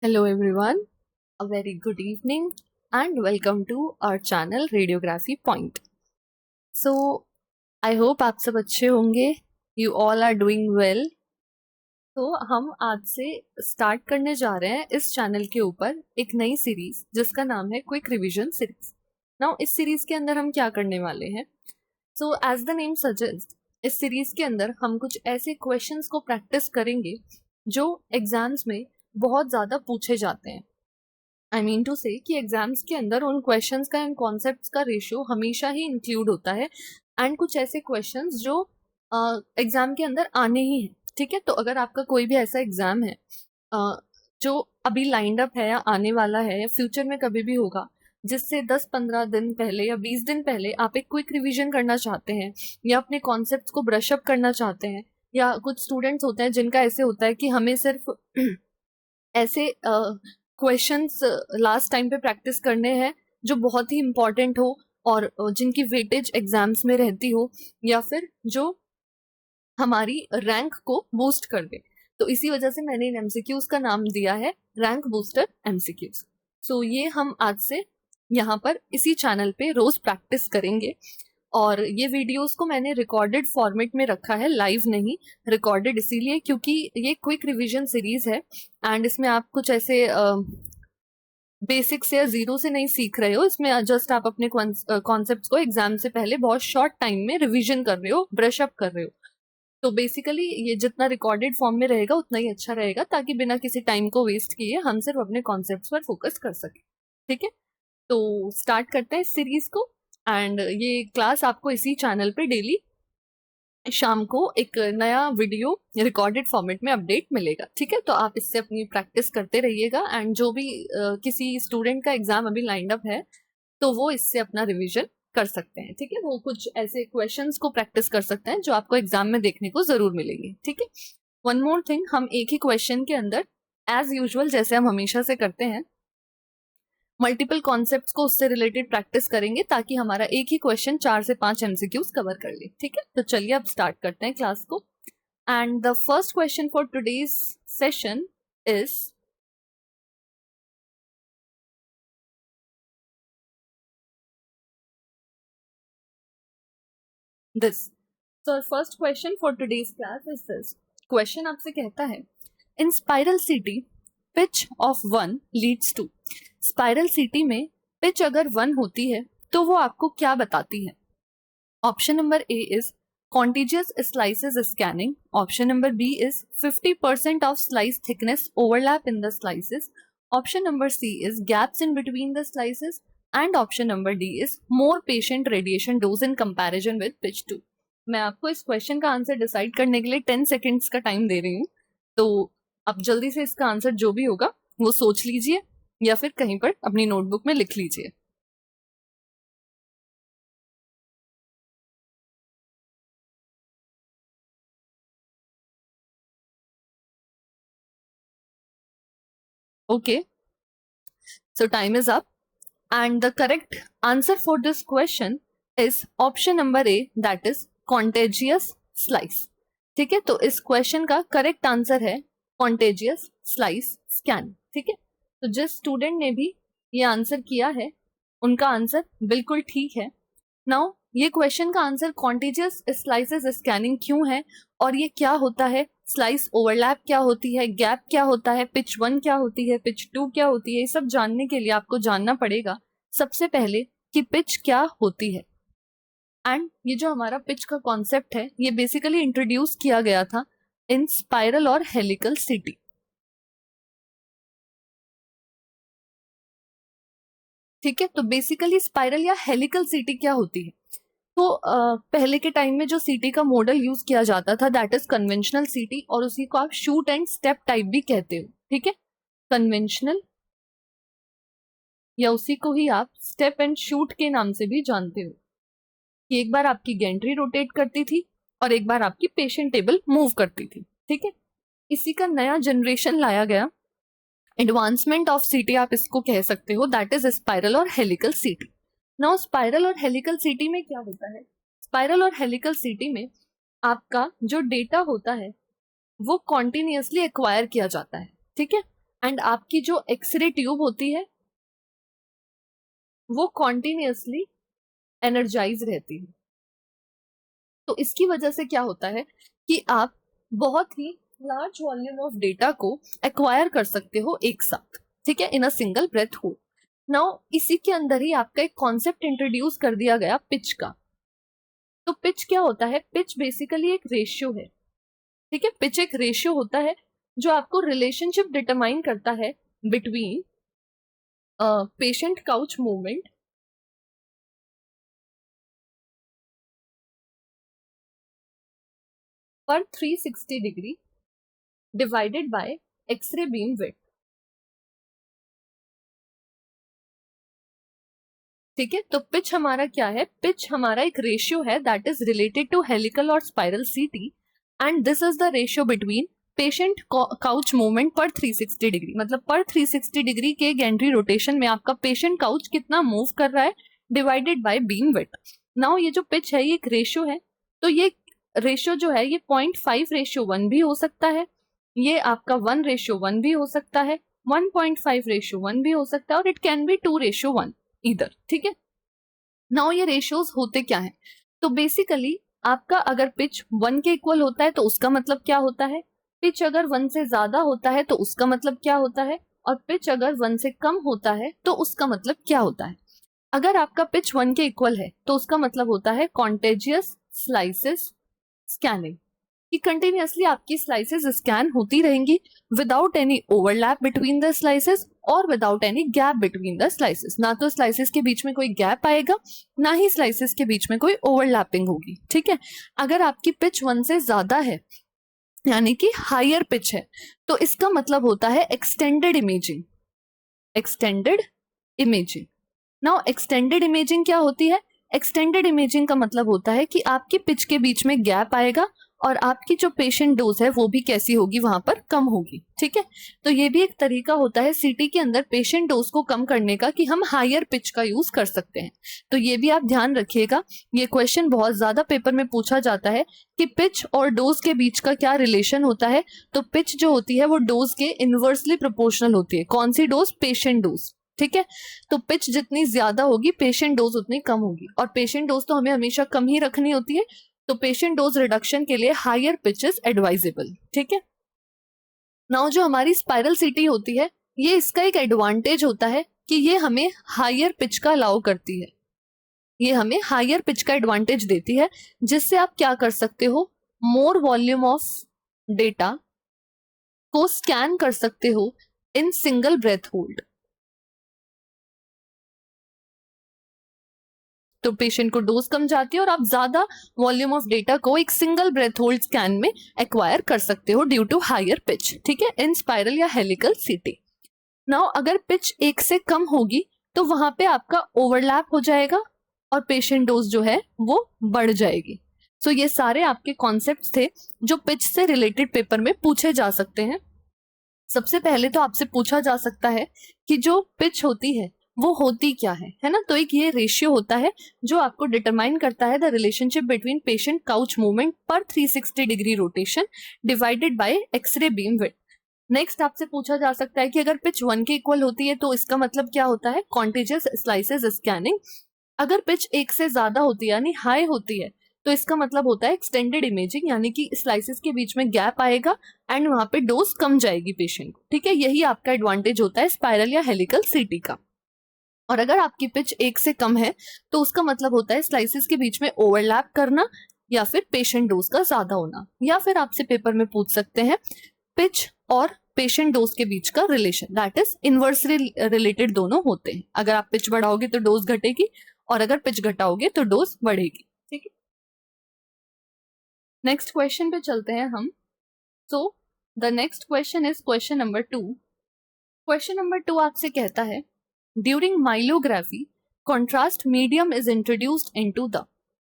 Hello everyone, a very good evening and welcome to our channel Radiography Point. So, I hope आप सब अच्छे होंगे. You all are doing well. तो हम आज से स्टार्ट करने जा रहे हैं इस चैनल के ऊपर एक नई सीरीज जिसका नाम है क्विक रिवीजन सीरीज. नाउ इस सीरीज के अंदर हम क्या करने वाले हैं? So as the name suggest, इस सीरीज के अंदर हम कुछ ऐसे क्वेश्चंस को प्रैक्टिस करेंगे जो एग्जाम्स में बहुत ज़्यादा पूछे जाते हैं. आई मीन टू से कि एग्जाम्स के अंदर उन क्वेश्चंस का एंड कॉन्सेप्ट्स का रेशियो हमेशा ही इंक्लूड होता है एंड कुछ ऐसे क्वेश्चंस जो एग्जाम के अंदर आने ही हैं. ठीक है, तो अगर आपका कोई भी ऐसा एग्जाम है जो अभी लाइंड अप है या आने वाला है या फ्यूचर में कभी भी होगा, जिससे 10-15 दिन पहले या 20 दिन पहले आप एक क्विक रिवीजन करना चाहते हैं या अपने कॉन्सेप्ट्स को ब्रश अप करना चाहते हैं, या कुछ स्टूडेंट्स होते हैं जिनका ऐसे होता है कि हमें सिर्फ ऐसे क्वेश्चंस लास्ट टाइम पे प्रैक्टिस करने हैं जो बहुत ही इम्पॉर्टेंट हो और जिनकी वेटेज एग्जाम्स में रहती हो, या फिर जो हमारी रैंक को बूस्ट कर दे. तो इसी वजह से मैंने इन एमसीक्यूज का नाम दिया है रैंक बूस्टर एमसीक्यूज. सो ये हम आज से यहाँ पर इसी चैनल पे रोज प्रैक्टिस करेंगे. और ये वीडियोस को मैंने रिकॉर्डेड फॉर्मेट में रखा है, लाइव नहीं. रिकॉर्डेड इसीलिए क्योंकि ये क्विक रिवीजन सीरीज है एंड इसमें आप कुछ ऐसे बेसिक से या जीरो से नहीं सीख रहे हो. इसमें जस्ट आप अपने कॉन्सेप्ट्स को एग्जाम से पहले बहुत शॉर्ट टाइम में रिवीजन कर रहे हो, ब्रश अप कर रहे हो. तो बेसिकली ये जितना रिकॉर्डेड फॉर्म में रहेगा उतना ही अच्छा रहेगा, ताकि बिना किसी टाइम को वेस्ट किए हम सिर्फ अपने कॉन्सेप्ट्स पर फोकस कर सकें. ठीक है, तो स्टार्ट करते हैं इस सीरीज को. एंड ये क्लास आपको इसी चैनल पे डेली शाम को एक नया वीडियो रिकॉर्डेड फॉर्मेट में अपडेट मिलेगा. ठीक है, तो आप इससे अपनी प्रैक्टिस करते रहिएगा एंड जो भी किसी स्टूडेंट का एग्जाम अभी लाइंड अप है तो वो इससे अपना रिवीजन कर सकते हैं. ठीक है, वो कुछ ऐसे क्वेश्चंस को प्रैक्टिस कर सकते हैं जो आपको एग्जाम में देखने को जरूर मिलेंगे. ठीक है, वन मोर थिंग, हम एक ही क्वेश्चन के अंदर एज यूजुअल जैसे हम हमेशा से करते हैं मल्टीपल कॉन्सेप्ट्स को उससे रिलेटेड प्रैक्टिस करेंगे ताकि हमारा एक ही क्वेश्चन 4 से 5 एमसीक्यूज कवर कर ले. ठीक है, तो चलिए अब स्टार्ट करते हैं क्लास को. And the first question for today's session is this. So first question for today's class is this. Question आपसे कहता है, in spiral CT pitch of 1 leads to. Spiral CT में पिच अगर 1 होती है तो वो आपको क्या बताती है? Option number A is contiguous slices scanning. Option number B is 50% of slice thickness overlap in the slices. Option number C is gaps in between the slices. And option number D is more patient radiation dose in comparison with pitch 2. मैं आपको इस question का answer decide करने के लिए 10 seconds का time दे रही हूँ, तो आप जल्दी से इसका आंसर जो भी होगा वो सोच लीजिए या फिर कहीं पर अपनी नोटबुक में लिख लीजिए. Okay, so time is up. And the correct answer for this question is option number A, that is contagious slice. ठीक है, तो इस क्वेश्चन का करेक्ट आंसर है contagious slice scan. ठीक है, तो जिस स्टूडेंट ने भी ये आंसर किया है उनका आंसर बिल्कुल ठीक है. नाउ ये क्वेश्चन का आंसर कॉन्टेजियस स्लाइसेस स्कैनिंग क्यों है और ये क्या होता है, स्लाइस ओवरलैप क्या होती है, गैप क्या होता है, पिच 1 क्या होती है, पिच 2 क्या होती है, ये सब जानने के लिए आपको जानना पड़ेगा सबसे पहले कि पिच क्या होती है. एंड ये जो हमारा पिच का कॉन्सेप्ट है ये बेसिकली इंट्रोड्यूस किया गया था इन स्पाइरल और हेलिकल सीटी. ठीक है, तो बेसिकली स्पाइरल या हेलिकल सीटी क्या होती है? तो पहले के टाइम में जो सीटी का मॉडल यूज किया जाता था दैट इज कन्वेंशनल सीटी, और उसी को आप शूट एंड स्टेप टाइप भी कहते हो. ठीक है, कन्वेंशनल या उसी को ही आप स्टेप एंड शूट के नाम से भी जानते हो कि एक बार आपकी गैंट्री रोटेट करती थी और एक बार आपकी पेशेंट टेबल मूव करती थी. ठीक है, इसी का नया जनरेशन लाया गया, एडवांसमेंट ऑफ सीटी आप इसको कह सकते हो, दैट इज स्पाइरल और हेलिकल सीटी. नाउ स्पाइरल और हेलिकल सीटी में क्या होता है? स्पाइरल और हेलिकल सीटी में आपका जो डेटा होता है वो कॉन्टिन्यूसली एक्वायर किया जाता है. ठीक है, एंड आपकी जो एक्सरे ट्यूब होती है वो कॉन्टिन्यूसली एनर्जाइज रहती है। तो इसकी वजह से क्या होता है कि आप बहुत ही लार्ज वॉल्यूम ऑफ डेटा को एक्वायर कर सकते हो एक साथ, ठीक है, in a single breath hold. Now इसी के अंदर ही आपका एक कॉन्सेप्ट इंट्रोड्यूस कर दिया गया पिच का। तो पिच क्या होता है? पिच बेसिकली एक रेशियो है, ठीक है। पिच एक रेशियो होता है जो आपको रिलेशनशिप डिटरमाइन करता है बिटवीन पेशेंट काउच मूवमेंट पर 360 degree divided by X-ray beam width, ठीक है। तो पिच हमारा क्या है? पिच हमारा एक रेशियो है that is related to helical और spiral CT and this is the ratio between patient couch movement पर 360 डिग्री, मतलब पर 360 डिग्री के गैंट्री रोटेशन में आपका पेशेंट काउच कितना मूव कर रहा है divided by beam width. Now ये जो पिच है ये एक रेशियो है, तो ये रेशियो जो है ये 0.5:1 भी हो सकता है, ये आपका 1:1 भी हो सकता है, 1.5:1 भी हो सकता है, और इट कैन बी 2:1 इधर, ठीक है। नाउ ये रेशियोज होते क्या है? तो बेसिकली आपका अगर पिच 1 के इक्वल होता है तो उसका मतलब क्या होता है, पिच अगर 1 से ज्यादा होता है तो उसका मतलब क्या होता है, और पिच अगर 1 से कम होता है तो उसका मतलब क्या होता है। अगर आपका पिच 1 के इक्वल है तो उसका मतलब होता है कॉन्टेजियस स्लाइसेस स्कैनिंग, कि कंटिन्यूअसली आपकी स्लाइसेस स्कैन होती रहेंगी without any overlap between the slices और without any gap between the slices. ना तो स्लाइसेस के बीच में कोई गैप आएगा, ना ही स्लाइसेस के बीच में कोई ओवरलैपिंग होगी, ठीक है। अगर आपकी पिच 1 से ज्यादा है यानी कि हायर पिच है, तो इसका मतलब होता है extended imaging. Extended imaging. Now extended imaging क्या होती है? एक्सटेंडेड इमेजिंग का मतलब होता है कि आपकी पिच के बीच में गैप आएगा और आपकी जो पेशेंट डोज है वो भी कैसी होगी, वहां पर कम होगी, ठीक है। तो ये भी एक तरीका होता है सीटी के अंदर पेशेंट डोज को कम करने का कि हम हायर पिच का यूज कर सकते हैं। तो ये भी आप ध्यान रखिएगा, ये क्वेश्चन बहुत ज्यादा पेपर में पूछा जाता है कि पिच और डोज के बीच का क्या रिलेशन होता है। तो पिच जो होती है वो डोज के इनवर्सली प्रोपोर्शनल होती है। कौन सी डोज? पेशेंट डोज, ठीक है। तो पिच जितनी ज्यादा होगी पेशेंट डोज उतनी कम होगी, और पेशेंट डोज तो हमें हमेशा कम ही रखनी होती है, तो पेशेंट डोज रिडक्शन के लिए हायर पिच इज एडवाइजेबल, ठीक है। नाउ जो हमारी स्पाइरल सीटी होती है ये इसका एक एडवांटेज होता है कि ये हमें हायर पिच का अलाउ करती है, ये हमें हायर पिच का एडवांटेज देती है, जिससे आप क्या कर सकते हो, मोर वॉल्यूम ऑफ डेटा को स्कैन कर सकते हो इन सिंगल ब्रेथ होल्ड। तो पेशेंट को डोज कम जाती है और आप ज्यादा वॉल्यूम ऑफ डेटा को एक सिंगल ब्रेथ होल्ड स्कैन में एक्वायर कर सकते हो ड्यू टू हायर पिच, ठीक है, इन स्पाइरल या हेलिकल सीटी। नाउ अगर पिच 1 से कम होगी तो वहां पे आपका ओवरलैप हो जाएगा और पेशेंट डोज जो है वो बढ़ जाएगी। सो ये सारे आपके कॉन्सेप्ट्स थे जो पिच से रिलेटेड पेपर में पूछे जा सकते हैं। सबसे पहले तो आपसे पूछा जा सकता है कि जो पिच होती है वो होती क्या है ना। तो एक ये रेशियो होता है जो आपको डिटरमाइन करता है the relationship between patient couch movement पर 360 degree rotation divided by X-ray beam width. Next आपसे पूछा जा सकता है कि अगर पिच 1 के इक्वल होती है तो इसका मतलब क्या होता है, कॉन्टेजियस स्लाइसेस स्कैनिंग। अगर पिच 1 से ज्यादा होती है यानी हाई होती है तो इसका मतलब होता है एक्सटेंडेड इमेजिंग, यानी कि स्लाइसेस के बीच में गैप आएगा एंड वहां पे डोज कम जाएगी पेशेंट को, ठीक है। यही आपका एडवांटेज होता है स्पाइरल या हेलिकल सीटी का। और अगर आपकी पिच 1 से कम है तो उसका मतलब होता है स्लाइसेस के बीच में ओवरलैप करना या फिर पेशेंट डोज का ज्यादा होना, या फिर आपसे पेपर में पूछ सकते हैं पिच और पेशेंट डोज के बीच का relation, that is inversely related दोनों होते हैं। अगर आप पिच बढ़ाओगे तो डोज घटेगी और अगर पिच घटाओगे तो डोज बढ़ेगी, ठीक है। नेक्स्ट क्वेश्चन पे चलते हैं हम। So the next question is question number 2। Question number 2 आपसे कहता है during myelography contrast medium is introduced into the,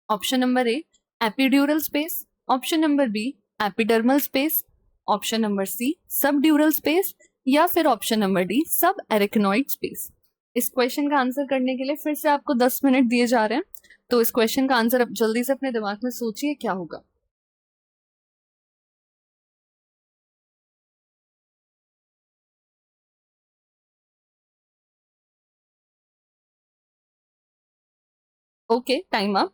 option number A epidural space, option number B epidermal space, option number C subdural space, या फिर option number D subarachnoid space. इस question का answer करने के लिए फिर से आपको 10 मिनट दिए जा रहे हैं, तो इस क्वेश्चन का आंसर अब जल्दी से अपने दिमाग में सोचिए क्या होगा। Okay, time up.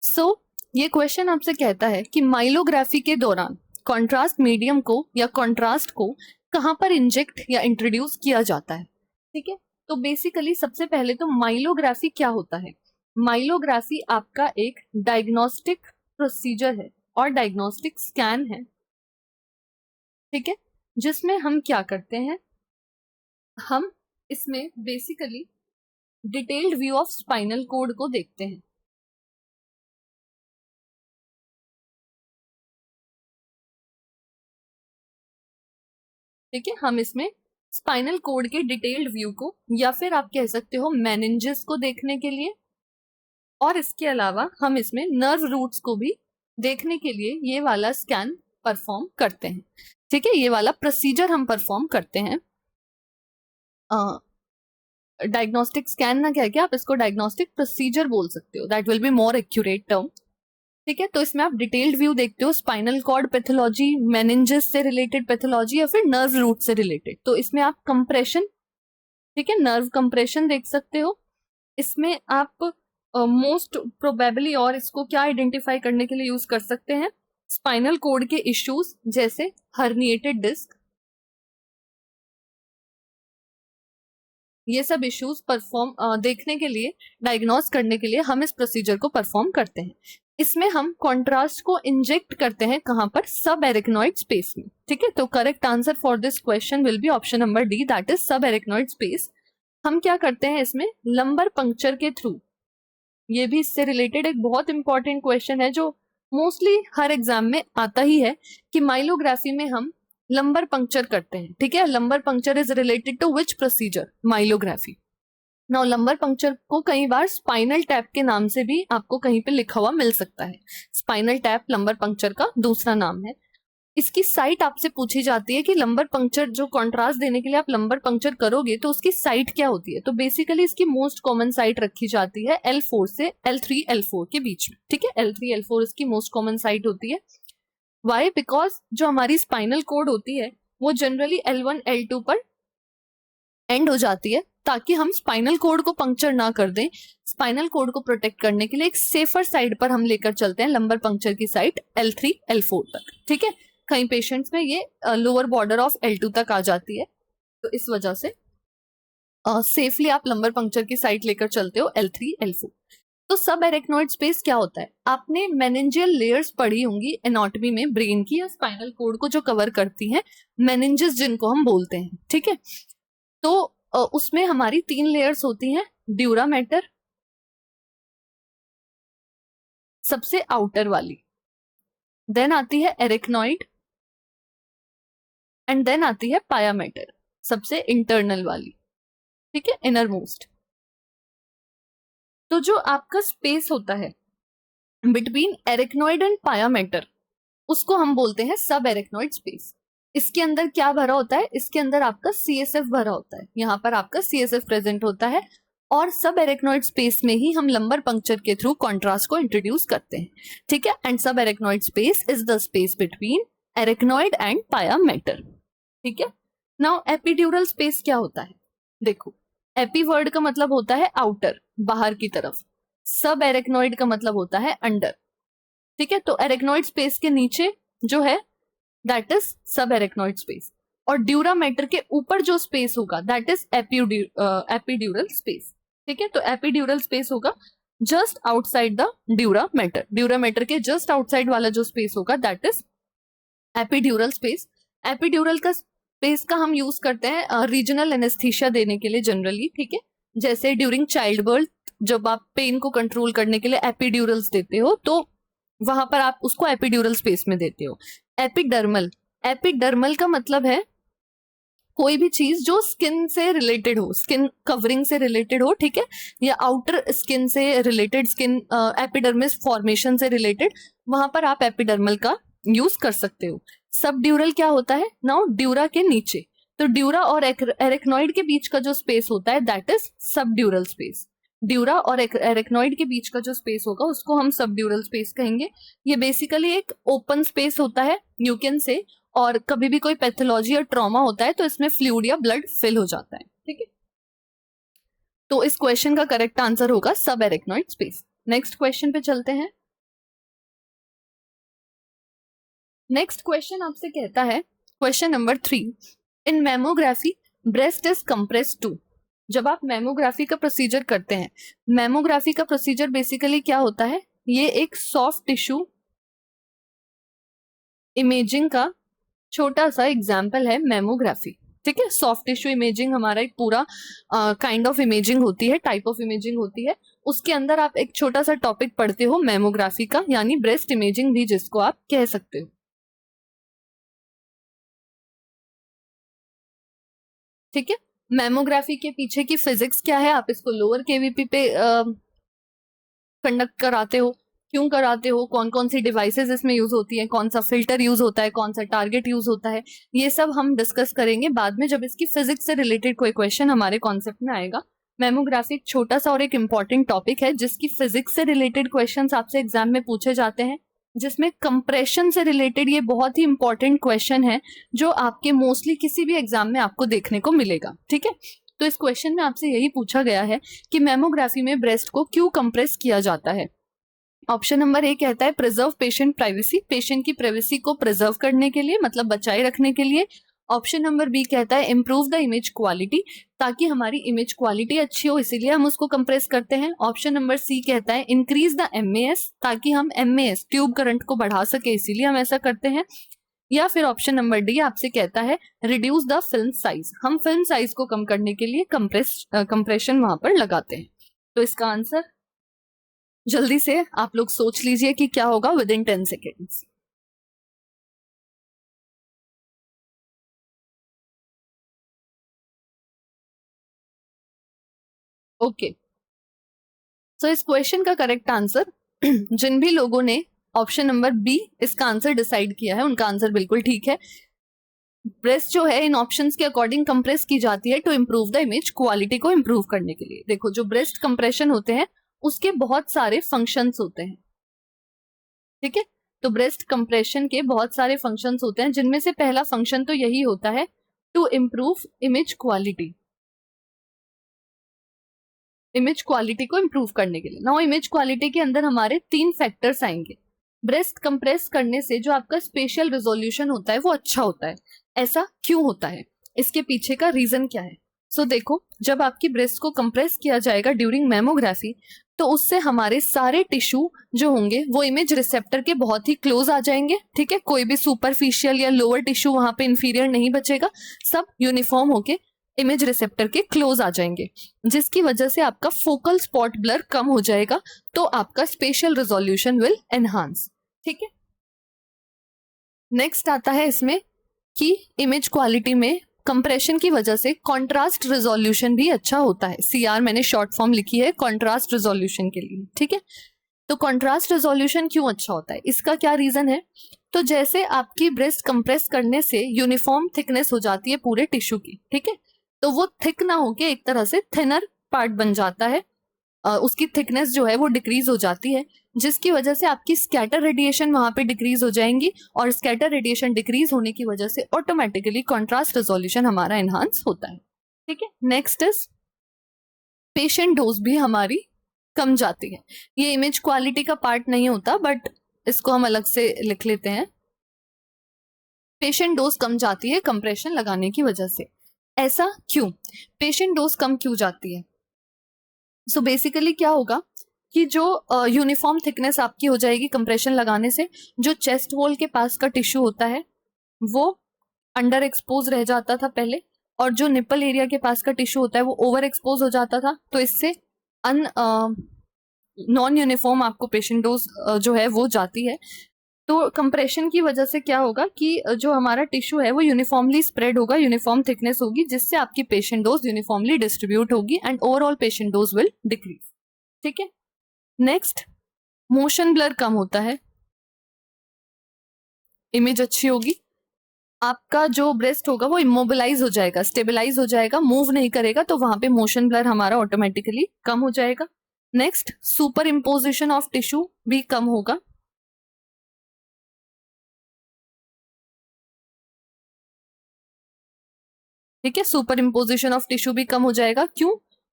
सो ये क्वेश्चन आपसे कहता है कि माइलोग्राफी के दौरान कॉन्ट्रास्ट मीडियम को या कॉन्ट्रास्ट को कहां पर इंजेक्ट या इंट्रोड्यूस किया जाता है। ठीक है, तो बेसिकली सबसे पहले तो माइलोग्राफी क्या होता है। माइलोग्राफी आपका एक डायग्नोस्टिक प्रोसीजर है और डायग्नोस्टिक स्कैन है। ठीक है, जिसमें हम क्या करते हैं, हम इसमें basically detailed view of spinal cord को देखते हैं। ठीक है, हम इसमें स्पाइनल कोड के डिटेल्ड व्यू को या फिर आप कह सकते हो मेनिंजेस को देखने के लिए, और इसके अलावा हम इसमें नर्व रूट्स को भी देखने के लिए ये वाला स्कैन परफॉर्म करते हैं। ठीक है, ये वाला प्रोसीजर हम परफॉर्म करते हैं। डायग्नोस्टिक स्कैन ना कह के आप इसको डायग्नोस्टिक प्रोसीजर बोल सकते हो, that will be more accurate term. ठीक है, तो इसमें आप डिटेल्ड व्यू देखते हो स्पाइनल कॉर्ड पैथोलॉजी, मेनिंजेस से रिलेटेड पैथोलॉजी या फिर नर्व रूट से रिलेटेड। तो इसमें आप कंप्रेशन, ठीक है, नर्व कंप्रेशन देख सकते हो। इसमें आप मोस्ट प्रोबेबली और इसको क्या आइडेंटिफाई करने के लिए यूज कर सकते हैं, स्पाइनल कोड के इश्यूज जैसे हर्निएटेड डिस्क, ये सब इश्यूज परफॉर्म देखने के लिए, डायग्नोस करने के लिए हम इस प्रोसीजर को परफॉर्म करते हैं। इसमें हम कॉन्ट्रास्ट को इंजेक्ट करते हैं कहां पर, सब एरिकनॉइड स्पेस में। ठीक है, तो correct answer for this question will be option number D, that is सब एरिकनॉइड स्पेस। हम क्या करते हैं इसमें, लंबर पंक्चर के थ्रू, ये भी इससे रिलेटेड एक बहुत इंपॉर्टेंट क्वेश्चन है जो मोस्टली हर एग्जाम में आता ही है कि माइलोग्राफी में हम लंबर पंक्चर करते हैं। ठीक है, lumbar puncture is related to which procedure, myelography. Now lumbar puncture को कई बार स्पाइनल टैप के नाम से भी आपको कहीं पे लिखा हुआ मिल सकता है। स्पाइनल टैप लंबर पंक्चर का दूसरा नाम है। इसकी साइट आपसे पूछी जाती है कि लंबर पंक्चर जो कॉन्ट्रास्ट देने के लिए आप लंबर पंक्चर करोगे तो उसकी साइट क्या होती है। तो बेसिकली इसकी मोस्ट कॉमन साइट रखी जाती है L4 से L3 L4 के बीच में। ठीक है, L3 L4 इसकी मोस्ट कॉमन साइट होती है। वाई, बिकॉज जो हमारी स्पाइनल कोड होती है वो जनरली L1 L2 पर एंड हो जाती है, ताकि हम स्पाइनल कोड को पंक्चर ना कर दें। स्पाइनल कोड को प्रोटेक्ट करने के लिए एक सेफर साइड पर हम लेकर चलते हैं लंबर पंक्चर की साइट L3 L4 तक। ठीक है, कई पेशेंट्स में ये लोअर बॉर्डर ऑफ L2 तक आ जाती है, तो इस वजह से सेफली आप लंबर पंक्चर की साइट लेकर चलते हो L3 L4। तो सब एरेक्नॉइड स्पेस क्या होता है, आपने मेनिंजियल लेयर्स पढ़ी होंगी एनाटॉमी में, ब्रेन की या स्पाइनल कोड को जो कवर करती हैं, मेनिंजेस जिनको हम बोलते हैं। ठीक है, तो उसमें हमारी 3 लेयर्स होती हैं, ड्यूरा मैटर सबसे आउटर वाली, देन आती है एरेक्नॉइड, एंड देन आती है पाया मैटर सबसे इंटरनल वाली। ठीक है, इनर मोस्ट। तो जो आपका स्पेस होता है बिटवीन एरेक्नॉइड एंड पाया मैटर, उसको हम बोलते हैं सब एरेक्नॉइड स्पेस। इसके अंदर क्या भरा होता है, इसके अंदर आपका CSF भरा होता है, यहाँ पर आपका CSF प्रेजेंट होता है, और सब एरेक्नॉइड स्पेस में ही हम लंबर पंक्चर के थ्रू कॉन्ट्रास्ट को इंट्रोड्यूस करते हैं। ठीक है, एंड सब arachnoid space is the space between arachnoid and पाया मैटर। ठीक है, नाउ एपिड्यूरल स्पेस क्या होता है, देखो एपी वर्ड का मतलब होता है आउटर, बाहर की तरफ, सब एरेक्नॉइड का मतलब होता है अंडर। ठीक है, तो एरेक्नॉइड स्पेस के नीचे जो है दैट इज सब एरेक्नॉइड स्पेस, और ड्यूरा मैटर के ऊपर जो स्पेस होगा दैट इज एपिड्यूरल स्पेस। ठीक है, तो एपिड्यूरल स्पेस होगा just outside the dura mater, dura mater के जस्ट आउटसाइड वाला जो स्पेस होगा that is epidural space. Epidural का स्पेस का हम यूज करते हैं रीजनल एनेस्थीसिया देने के लिए जनरली। ठीक है, जैसे ड्यूरिंग चाइल्ड बर्थ जब आप पेन को कंट्रोल करने के लिए एपिड्यूरल्स देते हो, तो वहां पर आप उसको एपिड्यूरल स्पेस में देते हो। एपिडर्मल, एपिडर्मल का मतलब है कोई भी चीज जो स्किन से रिलेटेड हो, स्किन कवरिंग से रिलेटेड हो। ठीक है, या आउटर स्किन से रिलेटेड, स्किन एपिडर्मिस फॉर्मेशन से रिलेटेड, वहां पर आप एपिडर्मल का यूज कर सकते हो। सब ड्यूरल क्या होता है, नाउ ड्यूरा के नीचे, तो ड्यूरा और एरेक्नॉइड के बीच का जो स्पेस होता है दैट इज सब ड्यूरल स्पेस। ड्यूरा और एरेक्नॉइड के बीच का जो स्पेस होगा उसको हम सब ड्यूरल स्पेस कहेंगे। ये बेसिकली एक ओपन स्पेस होता है यू कैन से, और कभी भी कोई पैथोलॉजी और ट्रॉमा होता है तो इसमें फ्लूइड या ब्लड फिल हो जाता है। ठीक है, तो इस क्वेश्चन का करेक्ट आंसर होगा सब एरेक्नॉइड स्पेस। नेक्स्ट क्वेश्चन पे चलते हैं। नेक्स्ट क्वेश्चन आपसे कहता है, question number 3, in mammography breast is compressed to. जब आप मैमोग्राफी का प्रोसीजर करते हैं, मैमोग्राफी का प्रोसीजर बेसिकली क्या होता है, ये एक सॉफ्ट टिश्यू इमेजिंग का छोटा सा एग्जाम्पल है मैमोग्राफी। ठीक है, सॉफ्ट टिश्यू इमेजिंग हमारा एक पूरा काइंड ऑफ इमेजिंग होती है, टाइप ऑफ इमेजिंग होती है। उसके अंदर आप एक छोटा सा टॉपिक पढ़ते हो मैमोग्राफी का, यानी ब्रेस्ट इमेजिंग भी जिसको आप कह सकते हो। ठीक है, मैमोग्राफी के पीछे की फिजिक्स क्या है, आप इसको लोअर केवीपी पे कंडक्ट कराते हो, क्यों कराते हो, कौन कौन सी डिवाइसेस इसमें यूज होती है, कौन सा फिल्टर यूज होता है, कौन सा टारगेट यूज होता है, ये सब हम डिस्कस करेंगे बाद में जब इसकी फिजिक्स से रिलेटेड कोई क्वेश्चन हमारे कॉन्सेप्ट में आएगा। मैमोग्राफी एक छोटा सा और एक इंपॉर्टेंट टॉपिक है जिसकी फिजिक्स से रिलेटेड क्वेश्चंस आपसे एग्जाम में पूछे जाते हैं, जिसमें कंप्रेशन से रिलेटेड ये बहुत ही इंपॉर्टेंट क्वेश्चन है जो आपके मोस्टली किसी भी एग्जाम में आपको देखने को मिलेगा। ठीक है, तो इस क्वेश्चन में आपसे यही पूछा गया है कि मैमोग्राफी में ब्रेस्ट को क्यों कंप्रेस किया जाता है। ऑप्शन नंबर ए कहता है प्रिजर्व पेशेंट प्राइवेसी, पेशेंट की प्राइवेसी को प्रिजर्व करने के लिए, मतलब बचाए रखने के लिए। ऑप्शन नंबर बी कहता है इम्प्रूव द इमेज क्वालिटी, ताकि हमारी इमेज क्वालिटी अच्छी हो इसीलिए हम उसको कंप्रेस करते हैं। ऑप्शन नंबर सी कहता है इंक्रीज द एमएएस, ताकि हम एमएएस ट्यूब करंट को बढ़ा सके इसीलिए हम ऐसा करते हैं। या फिर ऑप्शन नंबर डी आपसे कहता है रिड्यूस द फिल्म साइज, हम फिल्म साइज को कम करने के लिए कंप्रेशन वहां पर लगाते हैं। तो इसका आंसर जल्दी से आप लोग सोच लीजिए कि क्या होगा विद इन 10 सेकेंड्स। ओके, सो इस क्वेश्चन का करेक्ट आंसर जिन भी लोगों ने ऑप्शन नंबर बी इसका आंसर डिसाइड किया है उनका आंसर बिल्कुल ठीक है। ब्रेस्ट जो है इन ऑप्शंस के अकॉर्डिंग कंप्रेस की जाती है to improve the image quality को इम्प्रूव करने के लिए। देखो, जो ब्रेस्ट कंप्रेशन होते हैं उसके बहुत सारे फंक्शंस होते हैं। ठीक है, तो ब्रेस्ट कंप्रेशन के बहुत सारे फंक्शंस होते हैं, जिनमें से पहला फंक्शन तो यही होता है to improve image quality, image quality को इम्प्रूव करने के लिए। नाउ इमेज क्वालिटी के अंदर हमारे 3 फैक्टर्स आएंगे। ब्रेस्ट कंप्रेस करने से जो आपका स्पेशल रिजोल्यूशन होता है वो अच्छा होता है। ऐसा क्यों होता है, इसके पीछे का रीजन क्या है। सो देखो, जब आपकी ब्रेस्ट को कंप्रेस किया जाएगा ड्यूरिंग मैमोग्राफी, तो उससे हमारे सारे टिश्यू जो होंगे वो इमेज रिसेप्टर के बहुत ही क्लोज आ जाएंगे। ठीक है, कोई भी सुपरफिशियल या लोअर टिश्यू वहां पे इंफीरियर नहीं बचेगा, सब यूनिफॉर्म होके इमेज रिसेप्टर के क्लोज आ जाएंगे, जिसकी वजह से आपका फोकल स्पॉट ब्लर कम हो जाएगा, तो आपका स्पेशल रिजोल्यूशन विल एनहांस। ठीक है, नेक्स्ट आता है इसमें कि इमेज क्वालिटी में कंप्रेशन की वजह से कॉन्ट्रास्ट रिजोल्यूशन भी अच्छा होता है। सीआर मैंने शॉर्ट फॉर्म लिखी है कॉन्ट्रास्ट रिजोल्यूशन के लिए। ठीक है, तो कॉन्ट्रास्ट रिजोल्यूशन क्यों अच्छा होता है, इसका क्या रीजन है। तो जैसे आपकी ब्रेस्ट कंप्रेस करने से यूनिफॉर्म थिकनेस हो जाती है पूरे टिश्यू की, ठीक है, तो वो थिक ना होके एक तरह से थिनर पार्ट बन जाता है, उसकी थिकनेस जो है वो डिक्रीज हो जाती है, जिसकी वजह से आपकी स्कैटर रेडिएशन वहां पे डिक्रीज हो जाएंगी, और स्कैटर रेडिएशन डिक्रीज होने की वजह से ऑटोमेटिकली कॉन्ट्रास्ट रिजोल्यूशन हमारा एनहांस होता है। ठीक है, नेक्स्ट इज पेशेंट डोज भी हमारी कम जाती है। ये इमेज क्वालिटी का पार्ट नहीं होता, बट इसको हम अलग से लिख लेते हैं। पेशेंट डोज कम जाती है कंप्रेशन लगाने की वजह से। ऐसा क्यों, पेशेंट डोज कम क्यों जाती है। सो बेसिकली क्या होगा कि जो यूनिफॉर्म थिकनेस आपकी हो जाएगी कंप्रेशन लगाने से, जो चेस्ट वॉल के पास का टिश्यू होता है वो अंडर एक्सपोज रह जाता था पहले, और जो निपल एरिया के पास का टिश्यू होता है वो ओवर एक्सपोज हो जाता था, तो इससे नॉन यूनिफॉर्म आपको पेशेंट डोज जो है वो जाती है। तो कंप्रेशन की वजह से क्या होगा कि जो हमारा टिश्यू है वो यूनिफॉर्मली स्प्रेड होगा, यूनिफॉर्म थिकनेस होगी, जिससे आपकी पेशेंट डोज यूनिफॉर्मली डिस्ट्रीब्यूट होगी and overall patient dose will decrease. ठीक है, नेक्स्ट मोशन ब्लर कम होता है, इमेज अच्छी होगी, आपका जो ब्रेस्ट होगा वो इमोबिलाइज हो जाएगा, स्टेबलाइज हो जाएगा, मूव नहीं करेगा, तो वहां पे मोशन ब्लर हमारा ऑटोमेटिकली कम हो जाएगा। Next super imposition of tissue भी कम होगा। ठीक है, सुपर इम्पोजिशन ऑफ टिश्यू भी कम हो जाएगा। क्यों,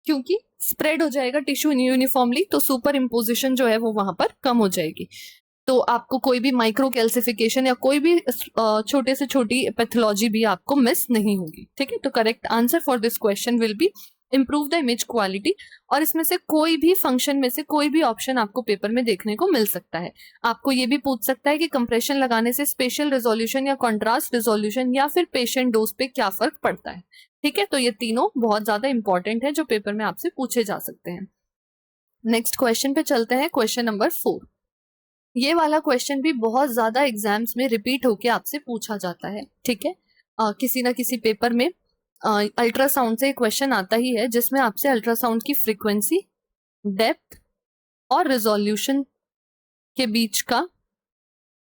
क्योंकि स्प्रेड हो जाएगा टिश्यू यूनिफॉर्मली, तो सुपर इम्पोजिशन जो है वो वहां पर कम हो जाएगी। तो आपको कोई भी माइक्रो कैल्सिफिकेशन या कोई भी छोटे से छोटी पैथोलॉजी भी आपको मिस नहीं होगी। ठीक है, तो correct answer for this question will be improve the image quality. और इसमें से कोई भी फंक्शन में से कोई भी ऑप्शन आपको पेपर में देखने को मिल सकता है। आपको ये भी पूछ सकता है कि कंप्रेशन लगाने से स्पेशल रेजोल्यूशन या कॉन्ट्रास्ट रेजोल्यूशन या फिर पेशेंट डोज पे क्या फर्क पड़ता है। ठीक है, तो ये तीनों बहुत ज्यादा इंपॉर्टेंट है जो पेपर में आपसे पूछे जा सकते हैं। नेक्स्ट क्वेश्चन पे चलते हैं, क्वेश्चन नंबर 4। ये वाला क्वेश्चन भी बहुत ज्यादा एग्जाम्स में रिपीट होके आपसे पूछा जाता है। ठीक है, किसी ना किसी पेपर में अल्ट्रासाउंड से क्वेश्चन आता ही है जिसमें आपसे अल्ट्रासाउंड की फ्रीक्वेंसी, डेप्थ और रिजोल्यूशन के बीच का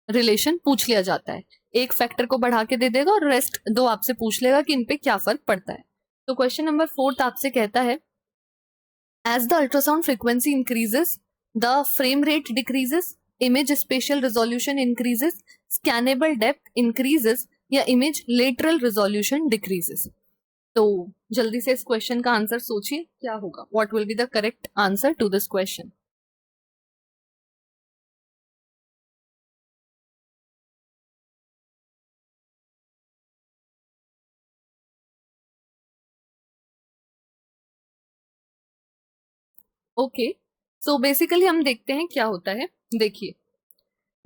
रिलेशन पूछ लिया जाता है। एक फैक्टर को बढ़ा के दे देगा और रेस्ट दो आपसे पूछ लेगा कि इन पे क्या फर्क पड़ता है। तो क्वेश्चन नंबर 4 आपसे कहता है, as the ultrasound frequency increases the frame rate decreases, image spatial resolution increases, scannable depth increases या इमेज लेटरल रेजोल्यूशन डिक्रीजेस। तो जल्दी से इस क्वेश्चन का आंसर सोचिए क्या होगा। What will be the correct answer to this question. Okay, so basically हम देखते हैं क्या होता है। देखिए,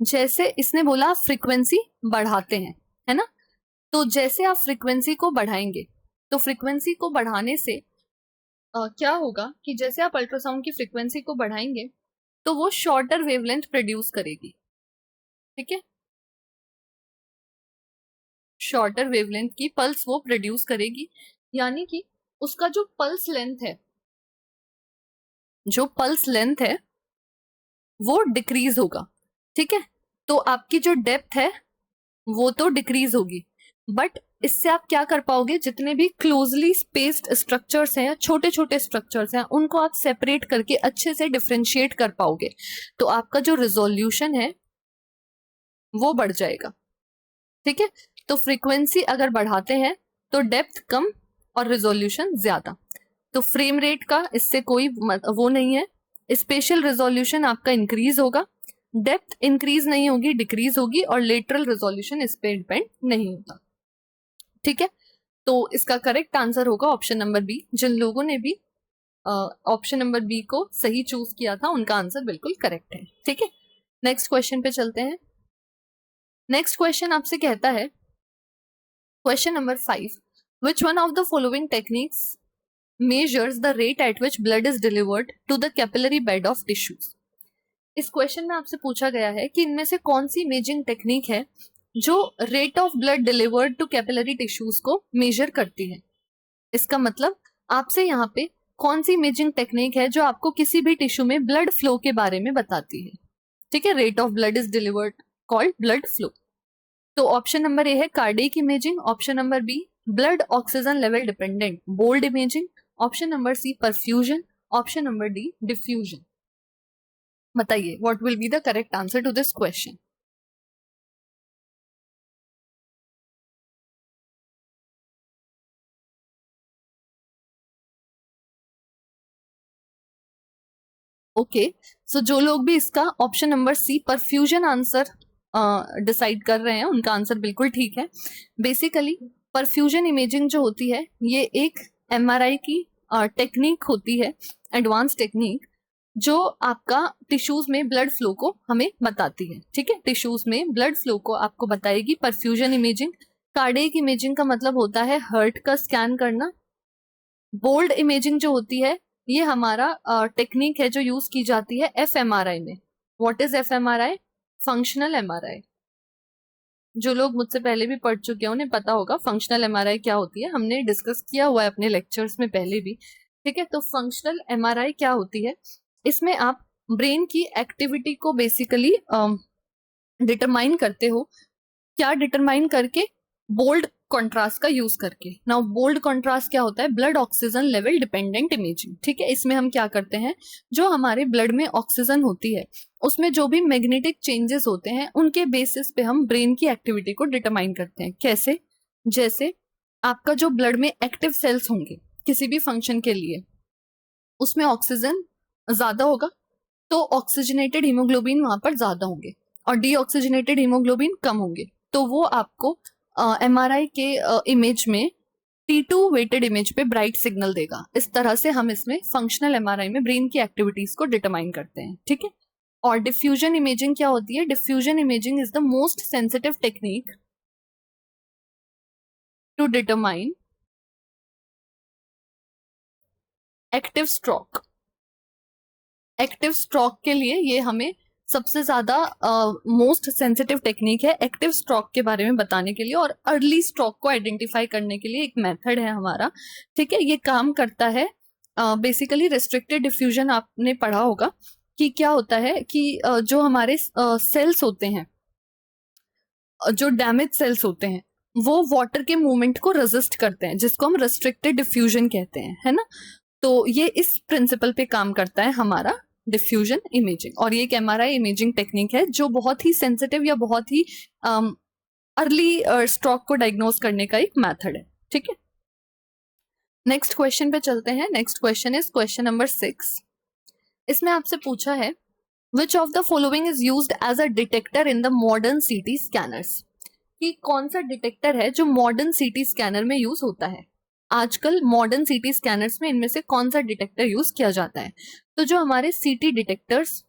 जैसे इसने बोला फ्रीक्वेंसी बढ़ाते हैं, है ना। तो जैसे आप फ्रीक्वेंसी को बढ़ाएंगे तो फ्रीक्वेंसी को बढ़ाने से क्या होगा कि जैसे आप अल्ट्रासाउंड की फ्रीक्वेंसी को बढ़ाएंगे तो वो शॉर्टर वेवलेंथ प्रोड्यूस करेगी। ठीक है, शॉर्टर वेवलेंथ की पल्स वो प्रोड्यूस करेगी, यानी कि उसका जो पल्स लेंथ है, जो पल्स लेंथ है वो डिक्रीज होगा। ठीक है, तो आपकी जो डेप्थ है वो तो डिक्रीज होगी, बट इससे आप क्या कर पाओगे, जितने भी क्लोजली स्पेस्ड स्ट्रक्चर्स हैं, छोटे छोटे स्ट्रक्चर्स हैं, उनको आप सेपरेट करके अच्छे से डिफरेंशिएट कर पाओगे। तो आपका जो रिजोल्यूशन है वो बढ़ जाएगा। ठीक है, तो फ्रीक्वेंसी अगर बढ़ाते हैं तो डेप्थ कम और रिजोल्यूशन ज्यादा। तो फ्रेम रेट का इससे कोई वो नहीं है। स्पेशल रिजोल्यूशन आपका इंक्रीज होगा, डेप्थ इंक्रीज नहीं होगी, डिक्रीज होगी, और लेटरल रिजोल्यूशन इस पे डिपेंड नहीं होता। ठीक है, तो इसका करेक्ट आंसर होगा ऑप्शन नंबर बी। जिन लोगों ने भी ऑप्शन नंबर बी को सही चूज किया था उनका आंसर बिल्कुल करेक्ट है। ठीक है, नेक्स्ट क्वेश्चन पे चलते हैं। नेक्स्ट क्वेश्चन आपसे कहता है, question number 5, which one of the following techniques measures the rate at which blood is delivered to the capillary bed of tissues। इस क्वेश्चन में आपसे पूछा गया है कि इनमें से कौन सी इमेजिंग टेक्निक है जो rate of blood delivered to capillary tissues को मेजर करती है। इसका मतलब आपसे यहाँ पे कौन सी इमेजिंग टेक्निक है जो आपको किसी भी टिश्यू में ब्लड फ्लो के बारे में बताती है। ठीक है, rate of blood is delivered called blood flow. तो ऑप्शन नंबर ए है cardiac imaging, option number B blood oxygen level dependent BOLD imaging, option number C perfusion, option number D diffusion. बताइए what will be the correct answer to this question. Okay, so जो लोग भी इसका option number C perfusion answer decide कर रहे हैं उनका answer बिल्कुल ठीक है। बेसिकली परफ्यूजन इमेजिंग जो होती है ये एक एमआरआई की टेक्निक होती है, एडवांस टेक्निक, जो आपका टिश्यूज में ब्लड फ्लो को हमें बताती है। ठीक है, टिश्यूज में ब्लड फ्लो को आपको बताएगी परफ्यूजन इमेजिंग। कार्डियक इमेजिंग का मतलब होता है हार्ट का स्कैन करना। बोल्ड इमेजिंग जो होती है ये हमारा टेक्निक है जो यूज की जाती है एफएमआरआई में। What is fMRI? Functional MRI. जो लोग मुझसे पहले भी पढ़ चुके हैं उन्हें पता होगा फंक्शनल एमआरआई क्या होती है, हमने डिस्कस किया हुआ है अपने लेक्चर्स में पहले भी। ठीक है, तो फंक्शनल एमआरआई क्या होती है, इसमें आप ब्रेन की एक्टिविटी को बेसिकली डिटरमाइन करते हो। क्या डिटरमाइन करके? बोल्ड कॉन्ट्रास्ट का यूज करके। नाउ बोल्ड कॉन्ट्रास्ट क्या होता है? Blood oxygen level dependent imaging. ठीक है, इसमें हम क्या करते हैं, जो हमारे ब्लड में ऑक्सीजन होती है उसमें जो भी मैग्नेटिक चेंजेस होते हैं उनके बेसिस पे हम ब्रेन की एक्टिविटी को डिटरमाइन करते हैं। कैसे? जैसे आपका जो ब्लड में एक्टिव सेल्स होंगे किसी भी फंक्शन के लिए, उसमें ऑक्सीजन ज्यादा होगा, तो ऑक्सीजनेटेड हीमोग्लोबिन वहां पर ज्यादा होंगे और डीऑक्सीजनेटेड हीमोग्लोबिन कम होंगे। तो वो आपको एमआरआई के इमेज में T2 वेटेड इमेज पे ब्राइट सिग्नल देगा। इस तरह से हम इसमें फंक्शनल एमआरआई में ब्रेन की एक्टिविटीज को डिटरमाइन करते हैं, ठीक है। और डिफ्यूजन इमेजिंग क्या होती है? Diffusion imaging is the most sensitive technique to determine active stroke. Active stroke के लिए ये हमें सबसे ज्यादा मोस्ट सेंसिटिव टेक्निक है एक्टिव स्ट्रोक के बारे में बताने के लिए, और अर्ली स्ट्रोक को आइडेंटिफाई करने के लिए एक मेथड है हमारा, ठीक है। ये काम करता है बेसिकली रिस्ट्रिक्टेड डिफ्यूजन। आपने पढ़ा होगा कि क्या होता है कि जो हमारे सेल्स होते हैं, जो डैमेज सेल्स होते हैं, वो वाटर के मूवमेंट को रेजिस्ट करते हैं, जिसको हम रिस्ट्रिक्टेड डिफ्यूजन कहते हैं, है ना। तो ये इस प्रिंसिपल पे काम करता है हमारा डिफ्यूजन इमेजिंग, और ये एक एमआरआई इमेजिंग टेक्निक है जो बहुत ही सेंसिटिव या बहुत ही अर्ली स्ट्रोक को डायग्नोज करने का एक मेथड है, ठीक है। नेक्स्ट क्वेश्चन पे चलते हैं। Next question is question number 6। इसमें आपसे पूछा है which of the following is used as a detector in the modern CT scanners, कि कौन सा डिटेक्टर है जो मॉडर्न सीटी स्कैनर में यूज होता है। आजकल मॉडर्न सीटी स्कैनर्स में इनमें से कौन सा डिटेक्टर यूज किया जाता है? तो जो हमारे सीटी डिटेक्टर्स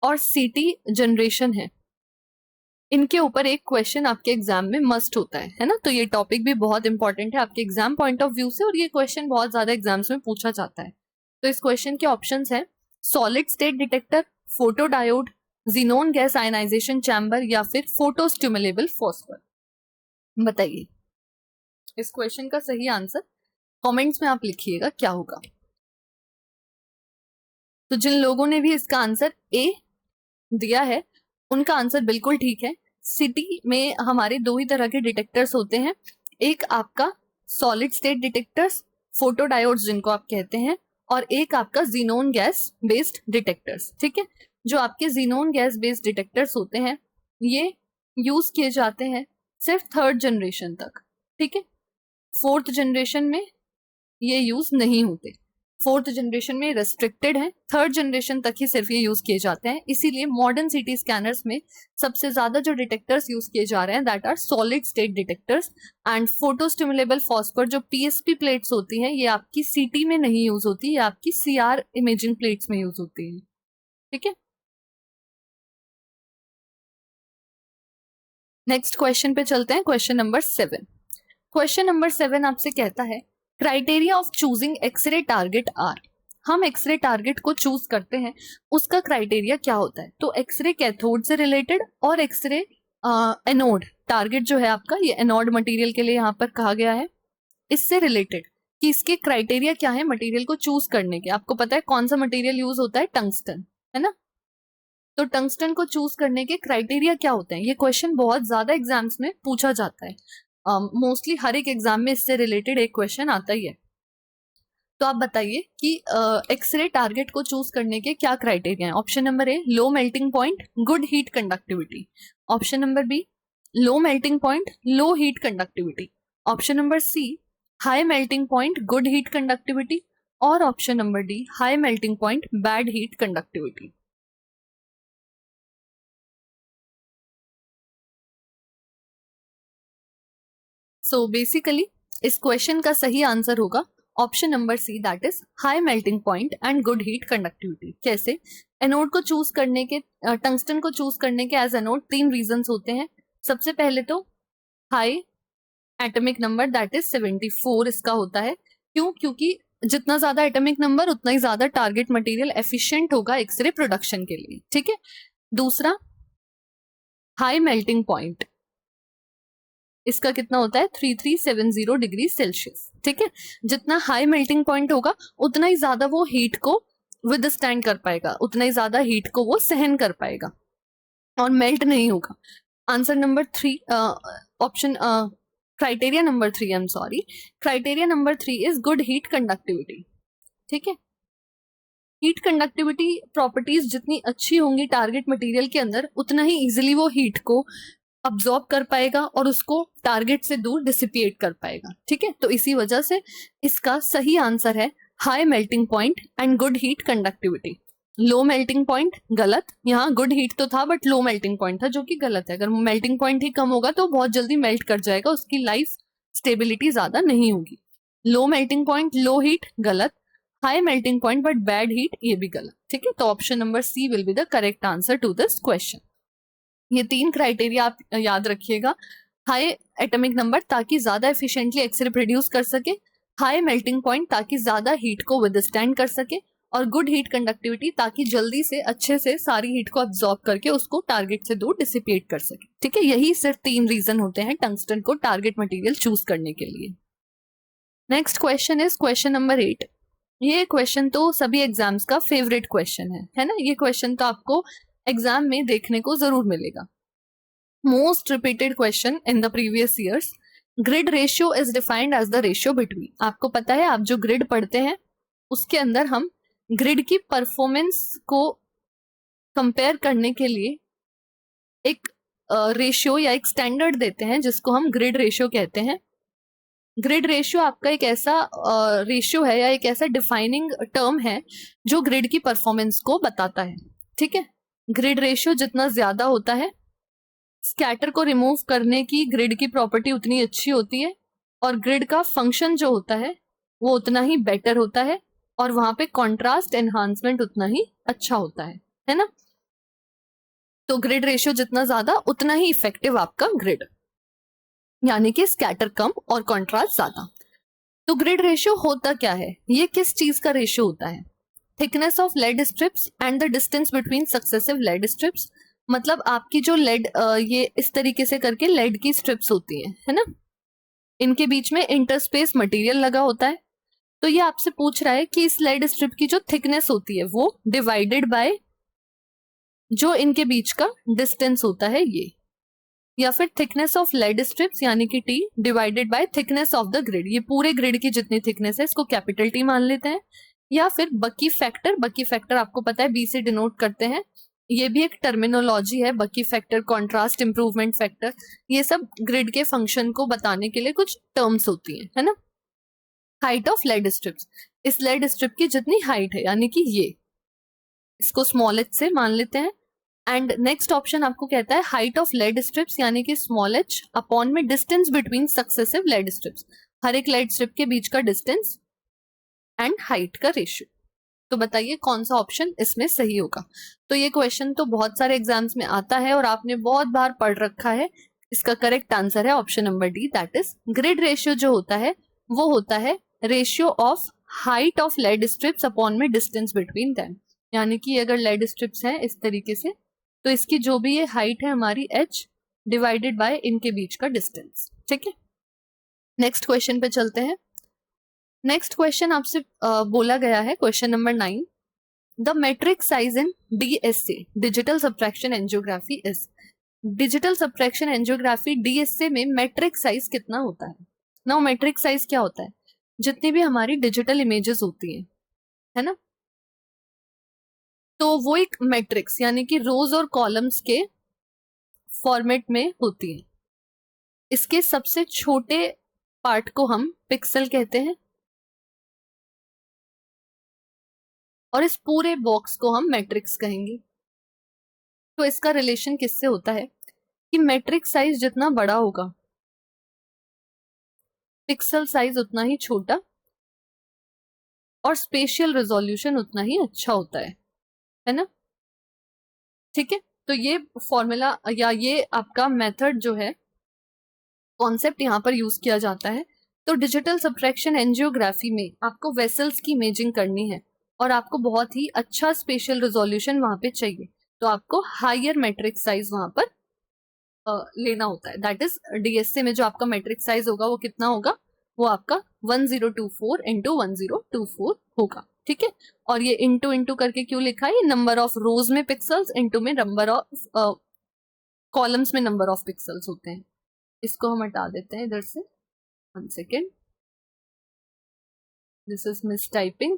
और सीटी जनरेशन है, इनके ऊपर एक क्वेश्चन आपके एग्जाम में मस्ट होता है ना। तो ये टॉपिक भी बहुत इंपॉर्टेंट है आपके एग्जाम पॉइंट ऑफ व्यू से, और ये क्वेश्चन बहुत ज्यादा एग्जाम्स में पूछा जाता है। तो इस क्वेश्चन के ऑप्शंस है solid state detector, photo diode, xenon gas ionization chamber, या फिर फोटो स्टिमुलेबल फॉस्फर। बताइए इस क्वेश्चन का सही आंसर कमेंट्स में आप लिखिएगा क्या होगा। तो जिन लोगों ने भी इसका आंसर ए दिया है उनका आंसर बिल्कुल ठीक है। सिटी में हमारे दो ही तरह के डिटेक्टर्स होते हैं, एक आपका solid state detectors, photo diodes जिनको आप कहते हैं, और एक आपका जीनोन गैस बेस्ड डिटेक्टर्स, ठीक है। जो आपके जीनोन गैस बेस्ड डिटेक्टर्स होते हैं ये यूज किए जाते हैं सिर्फ थर्ड जनरेशन तक, ठीक है। फोर्थ जनरेशन में ये यूज नहीं होते, फोर्थ जनरेशन में रेस्ट्रिक्टेड है, थर्ड जनरेशन तक ही सिर्फ ये यूज किए जाते हैं। इसीलिए मॉडर्न सीटी स्कैनर्स में सबसे ज्यादा जो डिटेक्टर्स यूज किए जा रहे हैं that are solid state detectors, and photo stimulable phosphor जो पीएसपी प्लेट्स होती हैं ये आपकी सीटी में नहीं यूज होती, ये आपकी सीआर इमेजिंग प्लेट्स में यूज होती है, ठीक है। नेक्स्ट क्वेश्चन पे चलते हैं, क्वेश्चन नंबर 7। क्वेश्चन नंबर 7 आपसे कहता है criteria of choosing X-ray target are. हम एक्सरे टारगेट को चूज करते हैं, उसका क्राइटेरिया क्या होता है? तो एक्सरे कैथोड से रिलेटेड और एक्सरे एनोड, टारगेट जो है आपका ये एनोड मटेरियल के लिए यहाँ पर कहा गया है, इससे रिलेटेड कि इसके क्राइटेरिया क्या है मटेरियल को चूज करने के। आपको पता है कौन सा मटेरियल यूज होता है? टंगस्टन, है ना। तो टंगस्टन को चूज करने के क्राइटेरिया क्या होते हैं? ये क्वेश्चन बहुत ज्यादा एग्जाम्स में पूछा जाता है, मोस्टली हर एक एग्जाम में इससे रिलेटेड एक क्वेश्चन आता ही है। तो आप बताइए कि एक्सरे टारगेट को चूज करने के क्या क्राइटेरिया है। Option number A low melting point, good heat conductivity. Option number B low melting point, low heat conductivity. Option number C high melting point, good heat conductivity. और option number D high melting point, bad heat conductivity. So basically इस question का सही answer होगा option number C, that is high melting point and good heat conductivity. कैसे? Anode को choose करने के, tungsten को चूज करने के एज एनोड 3 रीजंस होते हैं। सबसे पहले तो high atomic number that is 74 इसका होता है। क्यों? क्योंकि जितना ज्यादा एटॉमिक नंबर उतना ही ज्यादा टारगेट मटेरियल एफिशिएंट होगा एक्सरे प्रोडक्शन के लिए, ठीक है। दूसरा हाई मेल्टिंग पॉइंट, इसका कितना होता है? 3370 डिग्री सेल्सियस, ठीक है। जितना हाई मेल्टिंग पॉइंट होगा उतना ही ज्यादा वो हीट को विदस्टैंड कर पाएगा, उतना ही ज्यादा हीट को वो सहन कर पाएगा और मेल्ट नहीं होगा। Answer number 3, option criteria number 3, I am sorry, criteria number 3 is good heat conductivity, ठीक है। हीट कंडक्टिविटी प्रॉपर्टीज जितनी अच्छी होंगी टारगेट मटेरियल के अंदर उतना ही इजिली वो हीट को अब्सॉर्ब कर पाएगा और उसको टारगेट से दूर डिसिपिएट कर पाएगा, ठीक है। तो इसी वजह से इसका सही आंसर है high melting point and good heat conductivity. Low melting point गलत, यहाँ गुड हीट तो था बट लो मेल्टिंग पॉइंट था, जो कि गलत है। अगर मेल्टिंग पॉइंट ही कम होगा तो बहुत जल्दी मेल्ट कर जाएगा, उसकी लाइफ स्टेबिलिटी ज्यादा नहीं होगी। Low melting point low heat गलत, high melting point but bad heat ये भी गलत। ठीक है, तो option number C will be the correct answer to this question. ये 3 क्राइटेरिया आप याद रखिएगा। हाई एटॉमिक नंबर ताकि ज्यादा एफिशिएंटली एक्सरे प्रोड्यूस कर सके, हाई मेल्टिंग पॉइंट ताकि ज्यादा हीट को विदस्टैंड कर सके, और गुड हीट कंडक्टिविटी ताकि जल्दी से अच्छे से सारी हीट को अब्सॉर्ब करके उसको टारगेट से दूर डिसिपेट कर सके। ठीक है, यही सिर्फ 3 रीजन होते हैं टंगस्टन को टारगेट मटेरियल चूज करने के लिए। Next question is question number 8। ये क्वेश्चन तो सभी एग्जाम्स का फेवरेट क्वेश्चन है ना। ये क्वेश्चन तो आपको एग्जाम में देखने को जरूर मिलेगा। Most repeated question in the previous years. Grid ratio is defined as the ratio between. आपको पता है, आप जो ग्रिड पढ़ते हैं उसके अंदर हम ग्रिड की परफॉर्मेंस को कंपेयर करने के लिए एक रेशियो या एक स्टैंडर्ड देते हैं जिसको हम ग्रिड रेशियो कहते हैं। ग्रिड रेशियो आपका एक ऐसा रेशियो है या एक ऐसा डिफाइनिंग टर्म है जो ग्रिड की परफॉर्मेंस को बताता है। ठीक है, ग्रिड रेशियो जितना ज्यादा होता है, स्कैटर को रिमूव करने की ग्रिड की प्रॉपर्टी उतनी अच्छी होती है, और ग्रिड का फंक्शन जो होता है वो उतना ही बेटर होता है, और वहां पे कॉन्ट्रास्ट एनहांसमेंट उतना ही अच्छा होता है ना। तो ग्रिड रेशियो जितना ज्यादा उतना ही इफेक्टिव आपका ग्रिड, यानी कि स्कैटर कम और कॉन्ट्रास्ट ज्यादा। तो ग्रिड रेशियो होता क्या है, ये किस चीज का रेशियो होता है? Thickness of lead strips and the distance between successive lead strips. मतलब आपकी जो लेड, ये इस तरीके से करके लेड की स्ट्रिप्स होती है ना, इनके बीच में इंटरस्पेस मटेरियल लगा होता है। तो ये आपसे पूछ रहा है कि इस लेड स्ट्रिप की जो थिकनेस होती है वो डिवाइडेड बाय जो इनके बीच का डिस्टेंस होता है ये, या फिर थिकनेस ऑफ लेड स्ट्रिप्स यानी कि T divided by thickness of the grid. ये पूरे ग्रिड की जितनी थिकनेस है इसको कैपिटल टी मान लेते हैं। या फिर बकी फैक्टर, बकी फैक्टर आपको पता है बी से डिनोट करते हैं, ये भी एक टर्मिनोलॉजी है। बकी फैक्टर, कॉन्ट्रास्ट इंप्रूवमेंट फैक्टर, ये सब ग्रिड के फंक्शन को बताने के लिए कुछ टर्म्स होती है ना। हाइट ऑफ लेड स्ट्रिप्स, इस लेड स्ट्रिप की जितनी हाइट है यानी कि ये, इसको स्मॉल एच से मान लेते हैं। एंड नेक्स्ट ऑप्शन आपको कहता है हाइट ऑफ लेड स्ट्रिप्स यानी कि स्मॉल एच अपॉन में distance between successive lead strips, हर एक लेड स्ट्रिप के बीच का डिस्टेंस एंड हाइट का रेशियो। तो बताइए कौन सा ऑप्शन इसमें सही होगा। तो ये क्वेश्चन तो बहुत सारे एग्जाम्स में आता है और आपने बहुत बार पढ़ रखा है। इसका करेक्ट आंसर है option number D, that is grid ratio जो होता है वो होता है ratio of height of lead strips upon में डिस्टेंस बिटवीन देम। यानी कि अगर लेड स्ट्रिप्स है इस तरीके से, तो इसकी जो भी ये हाइट है हमारी h डिवाइडेड बाय इनके बीच का डिस्टेंस। ठीक है, नेक्स्ट क्वेश्चन पे चलते हैं। नेक्स्ट क्वेश्चन आपसे बोला गया है question number 9। The matrix size in DSA digital subtraction angiography is. Digital subtraction angiography DSA में मेट्रिक साइज कितना होता है? नाउ मेट्रिक साइज क्या होता है? जितनी भी हमारी डिजिटल इमेजेस होती हैं, है ना, तो वो एक मैट्रिक्स यानी कि रोज और कॉलम्स के फॉर्मेट में होती है। इसके सबसे छोटे पार्ट को हम पिक्सल कहते हैं, और इस पूरे बॉक्स को हम मैट्रिक्स कहेंगे। तो इसका रिलेशन किससे होता है कि मैट्रिक्स साइज जितना बड़ा होगा पिक्सल साइज उतना ही छोटा, और स्पेशियल रेजोल्यूशन उतना ही अच्छा होता है ना। ठीक है, तो ये फॉर्मूला या ये आपका मेथड जो है, कॉन्सेप्ट यहाँ पर यूज किया जाता है। तो डिजिटल सब्ट्रैक्शन एंजियोग्राफी में आपको वेसल्स की इमेजिंग करनी है और आपको बहुत ही अच्छा स्पेशियल रेजोल्यूशन वहां पे चाहिए, तो आपको हायर मैट्रिक साइज वहां पर लेना होता है। दैट इज DSA में जो आपका मैट्रिक साइज होगा वो कितना होगा, वो आपका 1024 इंटू 1024 होगा। ठीक है, और ये इंटू इंटू करके क्यों लिखा है? ये नंबर ऑफ रोज में पिक्सल्स, इंटू में नंबर ऑफ कॉलम्स में नंबर ऑफ पिक्सल्स होते हैं। इसको हम हटा देते हैं इधर से, 1 second, this is miss typing.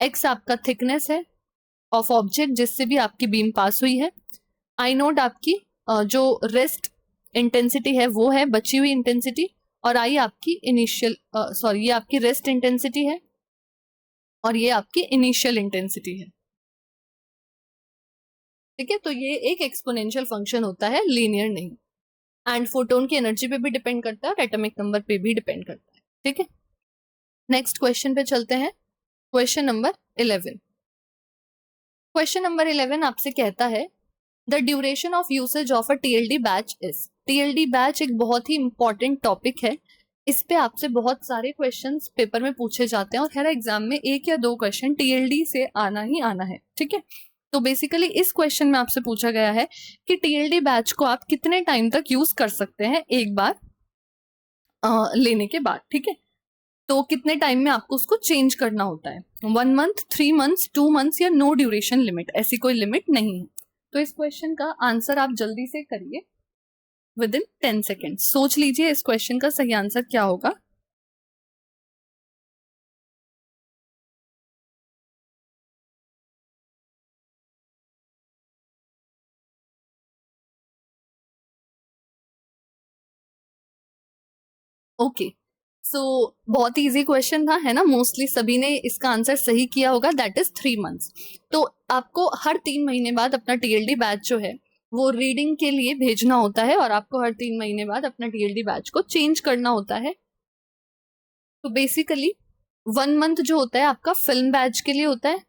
X आपका थिकनेस है ऑफ ऑब्जेक्ट जिससे भी आपकी बीम पास हुई है, आई नोट आपकी जो रेस्ट इंटेंसिटी है वो है बची हुई इंटेंसिटी, और आई आपकी इनिशियल सॉरी ये आपकी रेस्ट इंटेंसिटी है और ये आपकी इनिशियल इंटेंसिटी है। ठीक है, तो ये एक एक्सपोनेंशियल फंक्शन होता है, लीनियर नहीं। एंड फोटोन की एनर्जी पे भी डिपेंड करता है और एटॉमिक नंबर पे भी डिपेंड करता है। ठीक है, नेक्स्ट क्वेश्चन पे चलते हैं। Question number 11। क्वेश्चन नंबर 11 आपसे कहता है the duration of usage of a TLD batch is. TLD batch एक बहुत ही इंपॉर्टेंट टॉपिक है, इस पे आपसे बहुत सारे क्वेश्चंस पेपर में पूछे जाते हैं और खैर एग्जाम में एक या दो क्वेश्चन टीएलडी से आना ही आना है। ठीक है, तो बेसिकली इस क्वेश्चन में आपसे पूछा गया है कि टीएलडी बैच को आप कितने टाइम तक यूज कर सकते हैं एक बार लेने के बाद। ठीक है, तो कितने टाइम में आपको उसको चेंज करना होता है, 1 मंथ, 3 मंथ्स, 2 मंथ्स या नो ड्यूरेशन लिमिट, ऐसी कोई लिमिट नहीं है। तो इस क्वेश्चन का आंसर आप जल्दी से करिए विद इन 10 सेकेंड। सोच लीजिए इस क्वेश्चन का सही आंसर क्या होगा। ओके, सो बहुत इजी क्वेश्चन था, है ना, मोस्टली सभी ने इसका आंसर सही किया होगा, दैट इज 3 मंथ्स। तो आपको हर 3 महीने बाद अपना टीएलडी बैच जो है वो रीडिंग के लिए भेजना होता है और आपको हर 3 महीने बाद अपना टीएलडी बैच को चेंज करना होता है। तो बेसिकली 1 मंथ जो होता है आपका फिल्म बैच के लिए होता है।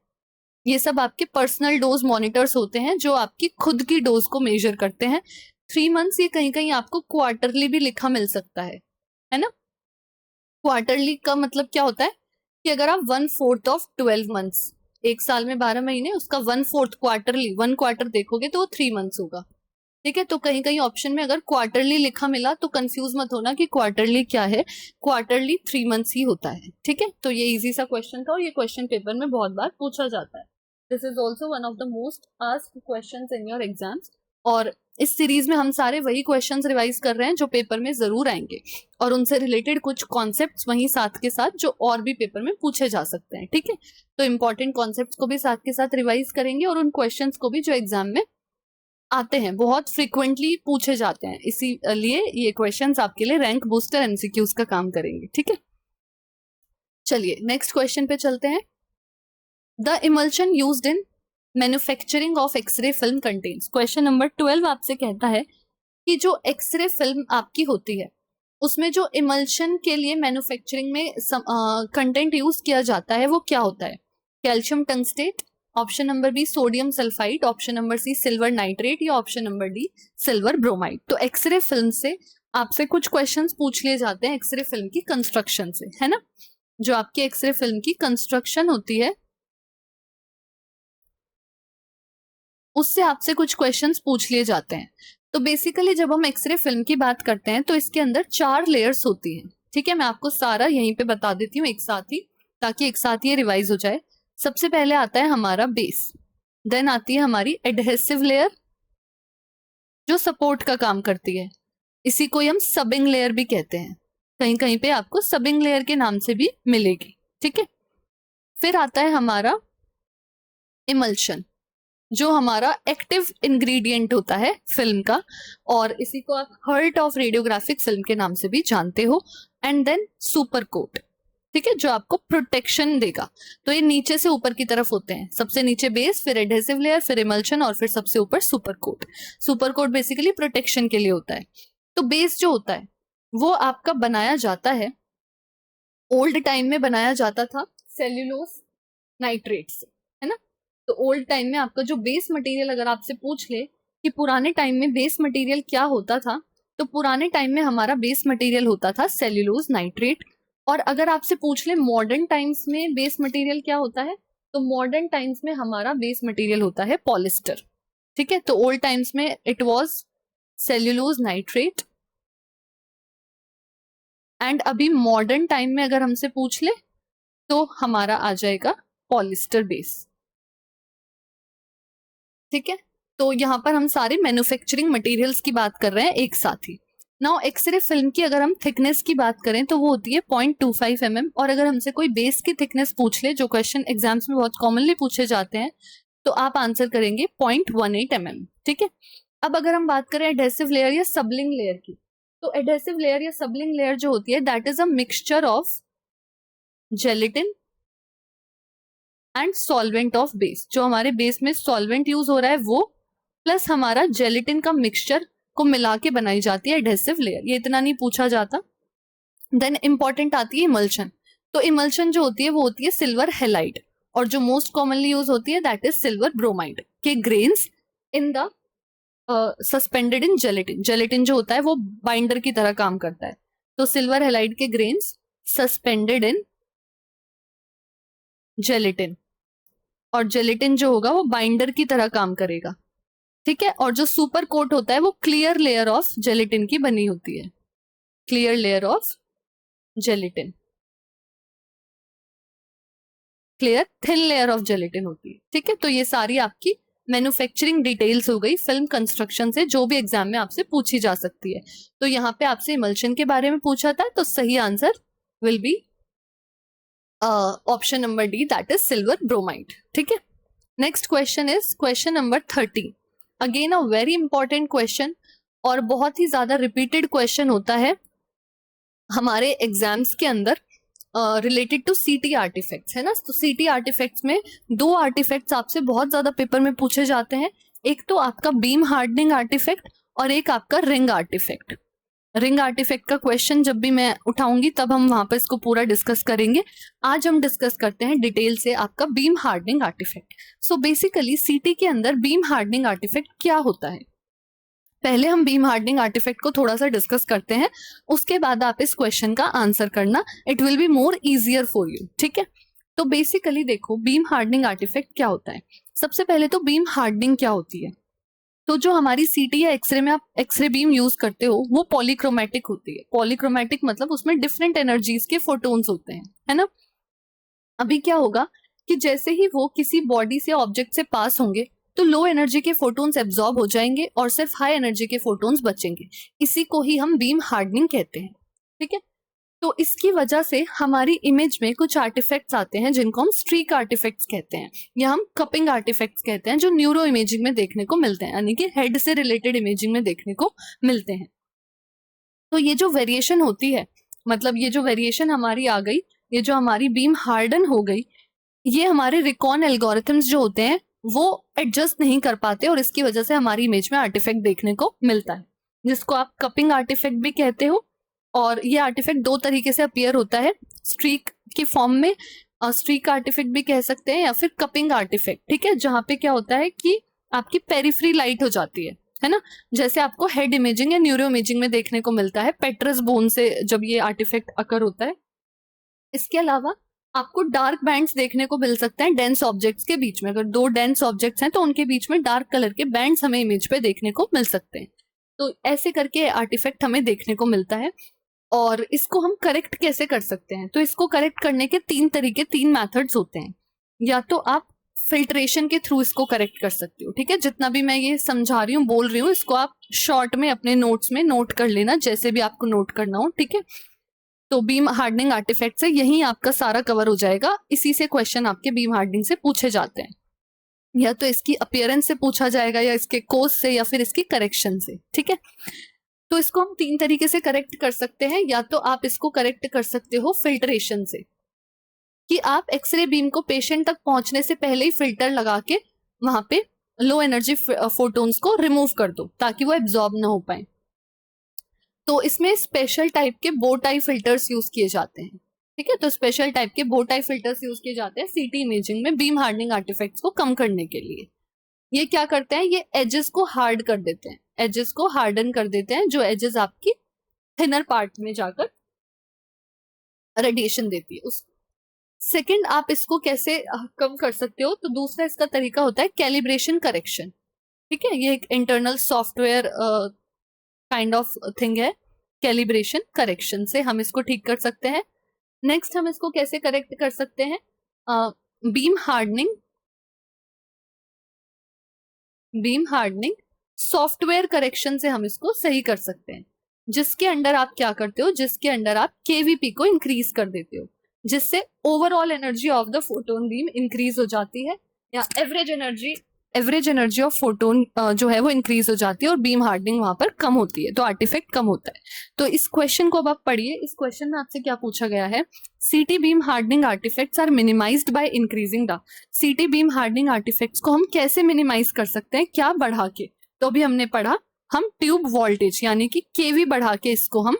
ये सब आपके पर्सनल डोज मॉनिटर्स होते हैं जो आपकी खुद की डोज को मेजर करते हैं। 3 मंथ्स ये कहीं कहीं आपको क्वार्टरली भी लिखा मिल सकता है ना। क्वार्टरली का मतलब क्या होता है कि अगर आप 1/4 ऑफ 12 मंथ्स, एक साल में 12 महीने, उसका 1/4 क्वार्टरली 1 क्वार्टर देखोगे तो वो 3 मंथ्स होगा। ठीक है, तो कहीं कहीं ऑप्शन में अगर क्वार्टरली लिखा मिला तो कंफ्यूज मत होना कि क्वार्टरली क्या है, क्वार्टरली 3 मंथ्स ही होता है। ठीक है, तो ये इजी सा क्वेश्चन था और ये क्वेश्चन पेपर में बहुत बार पूछा जाता है। This is also one of the most asked questions in your exams, और इस सीरीज में हम सारे वही क्वेश्चंस रिवाइज कर रहे हैं जो पेपर में जरूर आएंगे, और उनसे रिलेटेड कुछ कॉन्सेप्ट्स वहीं साथ के साथ जो और भी पेपर में पूछे जा सकते हैं। ठीक है, तो इंपॉर्टेंट कॉन्सेप्ट्स को भी साथ के साथ रिवाइज करेंगे और उन क्वेश्चंस को भी जो एग्जाम में आते हैं, बहुत फ्रिक्वेंटली पूछे जाते हैं, इसीलिए ये क्वेश्चंस आपके लिए रैंक बूस्टर एमसीक्यूज का काम करेंगे। ठीक है, चलिए नेक्स्ट क्वेश्चन पे चलते हैं। The emulsion used in manufacturing of X-ray film contains, question number 12 आपसे कहता है कि जो एक्सरे फिल्म आपकी होती है उसमें जो इमल्शन के लिए मैन्युफैक्चरिंग में कंटेंट यूज किया जाता है वो क्या होता है? Calcium tungstate, option number B sodium sulphide, option number C silver nitrate, या option number D silver bromide. तो एक्सरे फिल्म से आपसे कुछ क्वेश्चंस पूछ लिए जाते हैं एक्सरे फिल्म की कंस्ट्रक्शन से, है ना। जो आपकी एक्सरे फिल्म की कंस्ट्रक्शन होती है उससे आपसे कुछ क्वेश्चंस पूछ लिए जाते हैं। तो बेसिकली जब हम एक्सरे फिल्म की बात करते हैं तो इसके अंदर 4 लेयर्स होती हैं। ठीक है, मैं आपको सारा यहीं पे बता देती हूँ एक साथ ही, ताकि एक साथ ये रिवाइज हो जाए। सबसे पहले आता है हमारा बेस, देन आती है हमारी एडहेसिव लेयर जो सपोर्ट का काम करती है, इसी को हम सबिंग लेयर भी कहते हैं, कहीं कहीं पे आपको सबिंग लेयर के नाम से भी मिलेगी। ठीक है, फिर आता है हमारा इमल्शन जो हमारा एक्टिव इंग्रेडिएंट होता है फिल्म का, और इसी को आप हर्ट ऑफ रेडियोग्राफिक फिल्म के नाम से भी जानते हो। एंड देन सुपर कोट, ठीक है, जो आपको प्रोटेक्शन देगा। तो ये नीचे से ऊपर की तरफ होते हैं, सबसे नीचे बेस, फिर एडहेसिव लेयर, फिर इमल्शन और फिर सबसे ऊपर super coat. Super coat basically protection के लिए होता है। तो बेस जो होता है वो आपका बनाया जाता है, ओल्ड टाइम में बनाया जाता था सेल्यूलोज नाइट्रेट से, है ना। तो ओल्ड टाइम में आपका जो बेस मटेरियल अगर आपसे पूछ ले कि पुराने टाइम में बेस मटेरियल क्या होता था, तो पुराने टाइम में हमारा बेस मटेरियल होता था सेल्यूलोज नाइट्रेट। और अगर आपसे पूछ ले मॉडर्न टाइम्स में बेस मटेरियल क्या होता है, तो मॉडर्न टाइम्स में हमारा बेस मटेरियल होता है पॉलिस्टर। ठीक है, तो ओल्ड टाइम्स में it was cellulose nitrate, and अभी मॉडर्न टाइम में अगर हमसे पूछ ले तो हमारा आ जाएगा पॉलिस्टर बेस। ठीक है, तो यहाँ पर हम सारे मैन्युफैक्चरिंग मटेरियल्स की बात कर रहे हैं एक साथ ही। नाउ एक्सरे फिल्म की अगर हम थिकनेस की बात करें तो वो होती है 0.25 mm, और अगर हमसे कोई बेस की थिकनेस पूछ ले, जो क्वेश्चन एग्जाम्स में बहुत कॉमनली पूछे जाते हैं, तो आप आंसर करेंगे 0.18 mm। ठीक है, अब अगर हम बात करें एडहेसिव लेयर या सबलिंग लेयर की, तो एडहेसिव लेयर या सबलिंग लेयर जो होती है that is a mixture of gelatin and solvent of base. जो हमारे बेस में सॉल्वेंट यूज हो रहा है वो प्लस हमारा जेलेटिन का मिक्सचर को मिला के बनाई जाती है एडहेसिव लेयर। ये इतना नहीं पूछा जाता। देन इंपॉर्टेंट आती है इमल्शन। तो इमल्शन जो होती है वो होती है सिल्वर हेलाइड, और जो मोस्ट कॉमनली यूज होती है दैट इज सिल्वर ब्रोमाइड के grains in the suspended in gelatin. Gelatin जो होता है वो बाइंडर की तरह काम करता है, तो सिल्वर हेलाइड के ग्रेन्स सस्पेंडेड इन जेलेटिन, और जेलेटिन जो होगा वो बाइंडर की तरह काम करेगा। ठीक है, और जो सुपर कोट होता है वो क्लियर लेयर ऑफ जेलेटिन की बनी होती है, clear layer of gelatin, clear thin layer of gelatin होती है। ठीक है, तो ये सारी आपकी मैन्युफैक्चरिंग डिटेल्स हो गई फिल्म कंस्ट्रक्शन से, जो भी एग्जाम में आपसे पूछी जा सकती है। तो यहाँ पे आपसे इमल्शन के बारे में पूछा था, तो सही answer will be option number D, that is silver bromide. ठीक है, next question is question number 30। Again a very important question, और बहुत ही ज्यादा रिपीटेड क्वेश्चन होता है हमारे एग्जाम्स के अंदर रिलेटेड टू सीटी आर्टिफैक्ट्स, है ना। तो सीटी आर्टिफैक्ट्स में 2 आर्टिफैक्ट्स आपसे बहुत ज्यादा पेपर में पूछे जाते हैं। एक तो आपका बीम हार्डनिंग आर्टिफैक्ट और एक आपका रिंग आर्टिफैक्ट। रिंग आर्टिफैक्ट का क्वेश्चन जब भी मैं उठाऊंगी तब हम वहां पर इसको पूरा डिस्कस करेंगे। आज हम डिस्कस करते हैं डिटेल से आपका beam hardening artifact. So basically CT के अंदर बीम हार्डनिंग आर्टिफैक्ट क्या होता है, पहले हम बीम हार्डनिंग आर्टिफैक्ट को थोड़ा सा डिस्कस करते हैं, उसके बाद आप इस क्वेश्चन का आंसर करना, it will be more easier for you. ठीक है, तो बेसिकली देखो बीम हार्डनिंग आर्टिफैक्ट क्या होता है। सबसे पहले तो बीम हार्डनिंग क्या होती है, तो जो हमारी सीटी या एक्सरे में आप एक्सरे बीम यूज करते हो वो पॉलीक्रोमेटिक होती है। पॉलीक्रोमेटिक मतलब उसमें डिफरेंट एनर्जीज के फोटोन्स होते हैं, है ना। अभी क्या होगा कि जैसे ही वो किसी बॉडी से ऑब्जेक्ट से पास होंगे तो लो एनर्जी के फोटोन्स एब्जॉर्ब हो जाएंगे और सिर्फ हाई एनर्जी के फोटोन्स बचेंगे। इसी को ही हम बीम हार्डनिंग कहते हैं, ठीक है। तो इसकी वजह से हमारी इमेज में कुछ आर्टिफैक्ट्स आते हैं जिनको हम स्ट्रीक आर्टिफैक्ट्स कहते हैं या हम कपिंग आर्टिफैक्ट्स कहते हैं, जो न्यूरो इमेजिंग में देखने को मिलते हैं, यानी कि हेड से रिलेटेड इमेजिंग में देखने को मिलते हैं। तो ये जो वेरिएशन होती है, मतलब ये जो वेरिएशन हमारी आ गई, ये जो हमारी बीम हार्डन हो गई, ये हमारे रिकॉन एल्गोरिथम्स जो होते हैं वो एडजस्ट नहीं कर पाते और इसकी वजह से हमारी इमेज में आर्टिफैक्ट देखने को मिलता है, जिसको आप कपिंग आर्टिफैक्ट भी कहते हो। और ये आर्टिफैक्ट दो तरीके से अपीयर होता है, स्ट्रीक की फॉर्म में, स्ट्रीक आर्टिफैक्ट भी कह सकते हैं या फिर कपिंग आर्टिफैक्ट, ठीक है। जहां पे क्या होता है कि आपकी पेरिफ्री लाइट हो जाती है ना, जैसे आपको हेड इमेजिंग या न्यूरो इमेजिंग में देखने को मिलता है पेट्रस बोन से जब ये आर्टिफैक्ट अकर होता है। इसके अलावा आपको डार्क बैंड्स देखने को मिल सकते हैं डेंस ऑब्जेक्ट्स के बीच में। अगर दो डेंस ऑब्जेक्ट्स हैं तो उनके बीच में डार्क कलर के बैंड्स हमें इमेज पे देखने को मिल सकते हैं। तो ऐसे करके आर्टिफैक्ट हमें देखने को मिलता है। और इसको हम करेक्ट कैसे कर सकते हैं, तो इसको करेक्ट करने के तीन मेथड्स होते हैं। या तो आप फिल्ट्रेशन के थ्रू इसको करेक्ट कर सकते हो, ठीक है। जितना भी मैं ये समझा रही हूँ, बोल रही हूँ, इसको आप शॉर्ट में अपने नोट्स में नोट कर लेना, जैसे भी आपको नोट करना हो, ठीक है। तो बीम हार्डनिंग आर्टिफैक्ट से यही आपका सारा कवर हो जाएगा। इसी से क्वेश्चन आपके बीम हार्डनिंग से पूछे जाते हैं, या तो इसकी अपीयरेंस से पूछा जाएगा, या इसके कोज से, या फिर इसकी करेक्शन से, ठीक है। तो इसको हम तीन तरीके से करेक्ट कर सकते हैं। या तो आप इसको करेक्ट कर सकते हो फिल्ट्रेशन से, कि आप एक्सरे बीम को पेशेंट तक पहुंचने से पहले ही फिल्टर लगा के वहां पे लो एनर्जी फोटोन्स को रिमूव कर दो ताकि वो एब्जॉर्ब ना हो पाए। तो इसमें स्पेशल टाइप के बो टाई फिल्टर्स यूज किए जाते हैं, ठीक है। तो स्पेशल टाइप के बो टाई फिल्टर्स यूज किए जाते हैं सीटी इमेजिंग में बीम हार्डनिंग आर्टिफैक्ट्स को कम करने के लिए। ये क्या करते हैं, ये एजेस को हार्ड कर देते हैं, एजेस को हार्डन कर देते हैं, जो एजेस आपकी थिनर पार्ट में जाकर रेडिएशन देती है उस। सेकंड, आप इसको कैसे कम कर सकते हो, तो दूसरा इसका तरीका होता है कैलिब्रेशन करेक्शन, ठीक है। ये एक internal software kind of thing है। कैलिब्रेशन करेक्शन से हम इसको ठीक कर सकते हैं। नेक्स्ट हम इसको कैसे करेक्ट कर सकते हैं, बीम हार्डनिंग सॉफ्टवेयर करेक्शन से हम इसको सही कर सकते हैं, जिसके अंडर आप क्या करते हो, जिसके अंडर आप केवीपी को इंक्रीज कर देते हो, जिससे overall energy of the photon beam increase हो जाती है, या एवरेज एनर्जी ऑफ फोटोन जो है वो इंक्रीज हो जाती है और बीम हार्डनिंग वहां पर कम होती है, तो आर्टिफैक्ट कम होता है। तो इस क्वेश्चन को अब आप पढ़िए। इस क्वेश्चन में आपसे क्या पूछा गया है, CT beam hardening artifacts are minimized by increasing the. CT beam hardening artifacts को हम कैसे मिनिमाइज कर सकते हैं, क्या बढ़ा के। तो अभी हमने पढ़ा, हम ट्यूब वोल्टेज यानी कि केवी बढ़ा के इसको हम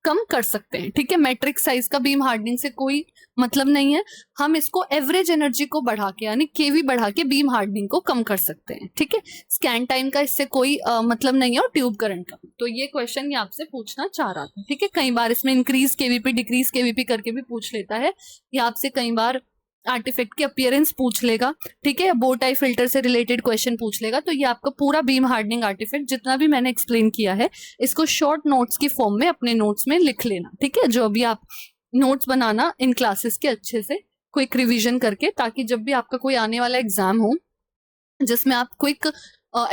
कम कर सकते हैं, ठीक है। मैट्रिक साइज का बीम हार्डनिंग से कोई मतलब नहीं है, हम इसको एवरेज एनर्जी को बढ़ा के यानी केवी बढ़ा के बीम हार्डनिंग को कम कर सकते हैं, ठीक है। स्कैन टाइम का इससे कोई मतलब नहीं है, और ट्यूब करंट का। तो ये क्वेश्चन ये आपसे पूछना चाह रहा था, ठीक है। कई बार इसमें इंक्रीज केवीपी डिक्रीज केवीपी करके भी पूछ लेता है, या आपसे कई बार आर्टिफैक्ट की अपीयरेंस पूछ लेगा, ठीक है, बो टाई फिल्टर से रिलेटेड क्वेश्चन पूछ लेगा। तो ये आपका पूरा बीम हार्डनिंग आर्टिफैक्ट जितना भी मैंने एक्सप्लेन किया है, इसको शॉर्ट नोट्स की फॉर्म में अपने नोट्स में लिख लेना, ठीक है। जो अभी आप नोट्स बनाना इन क्लासेस के अच्छे से क्विक रिवीजन करके, ताकि जब भी आपका कोई आने वाला एग्जाम हो जिसमें आप क्विक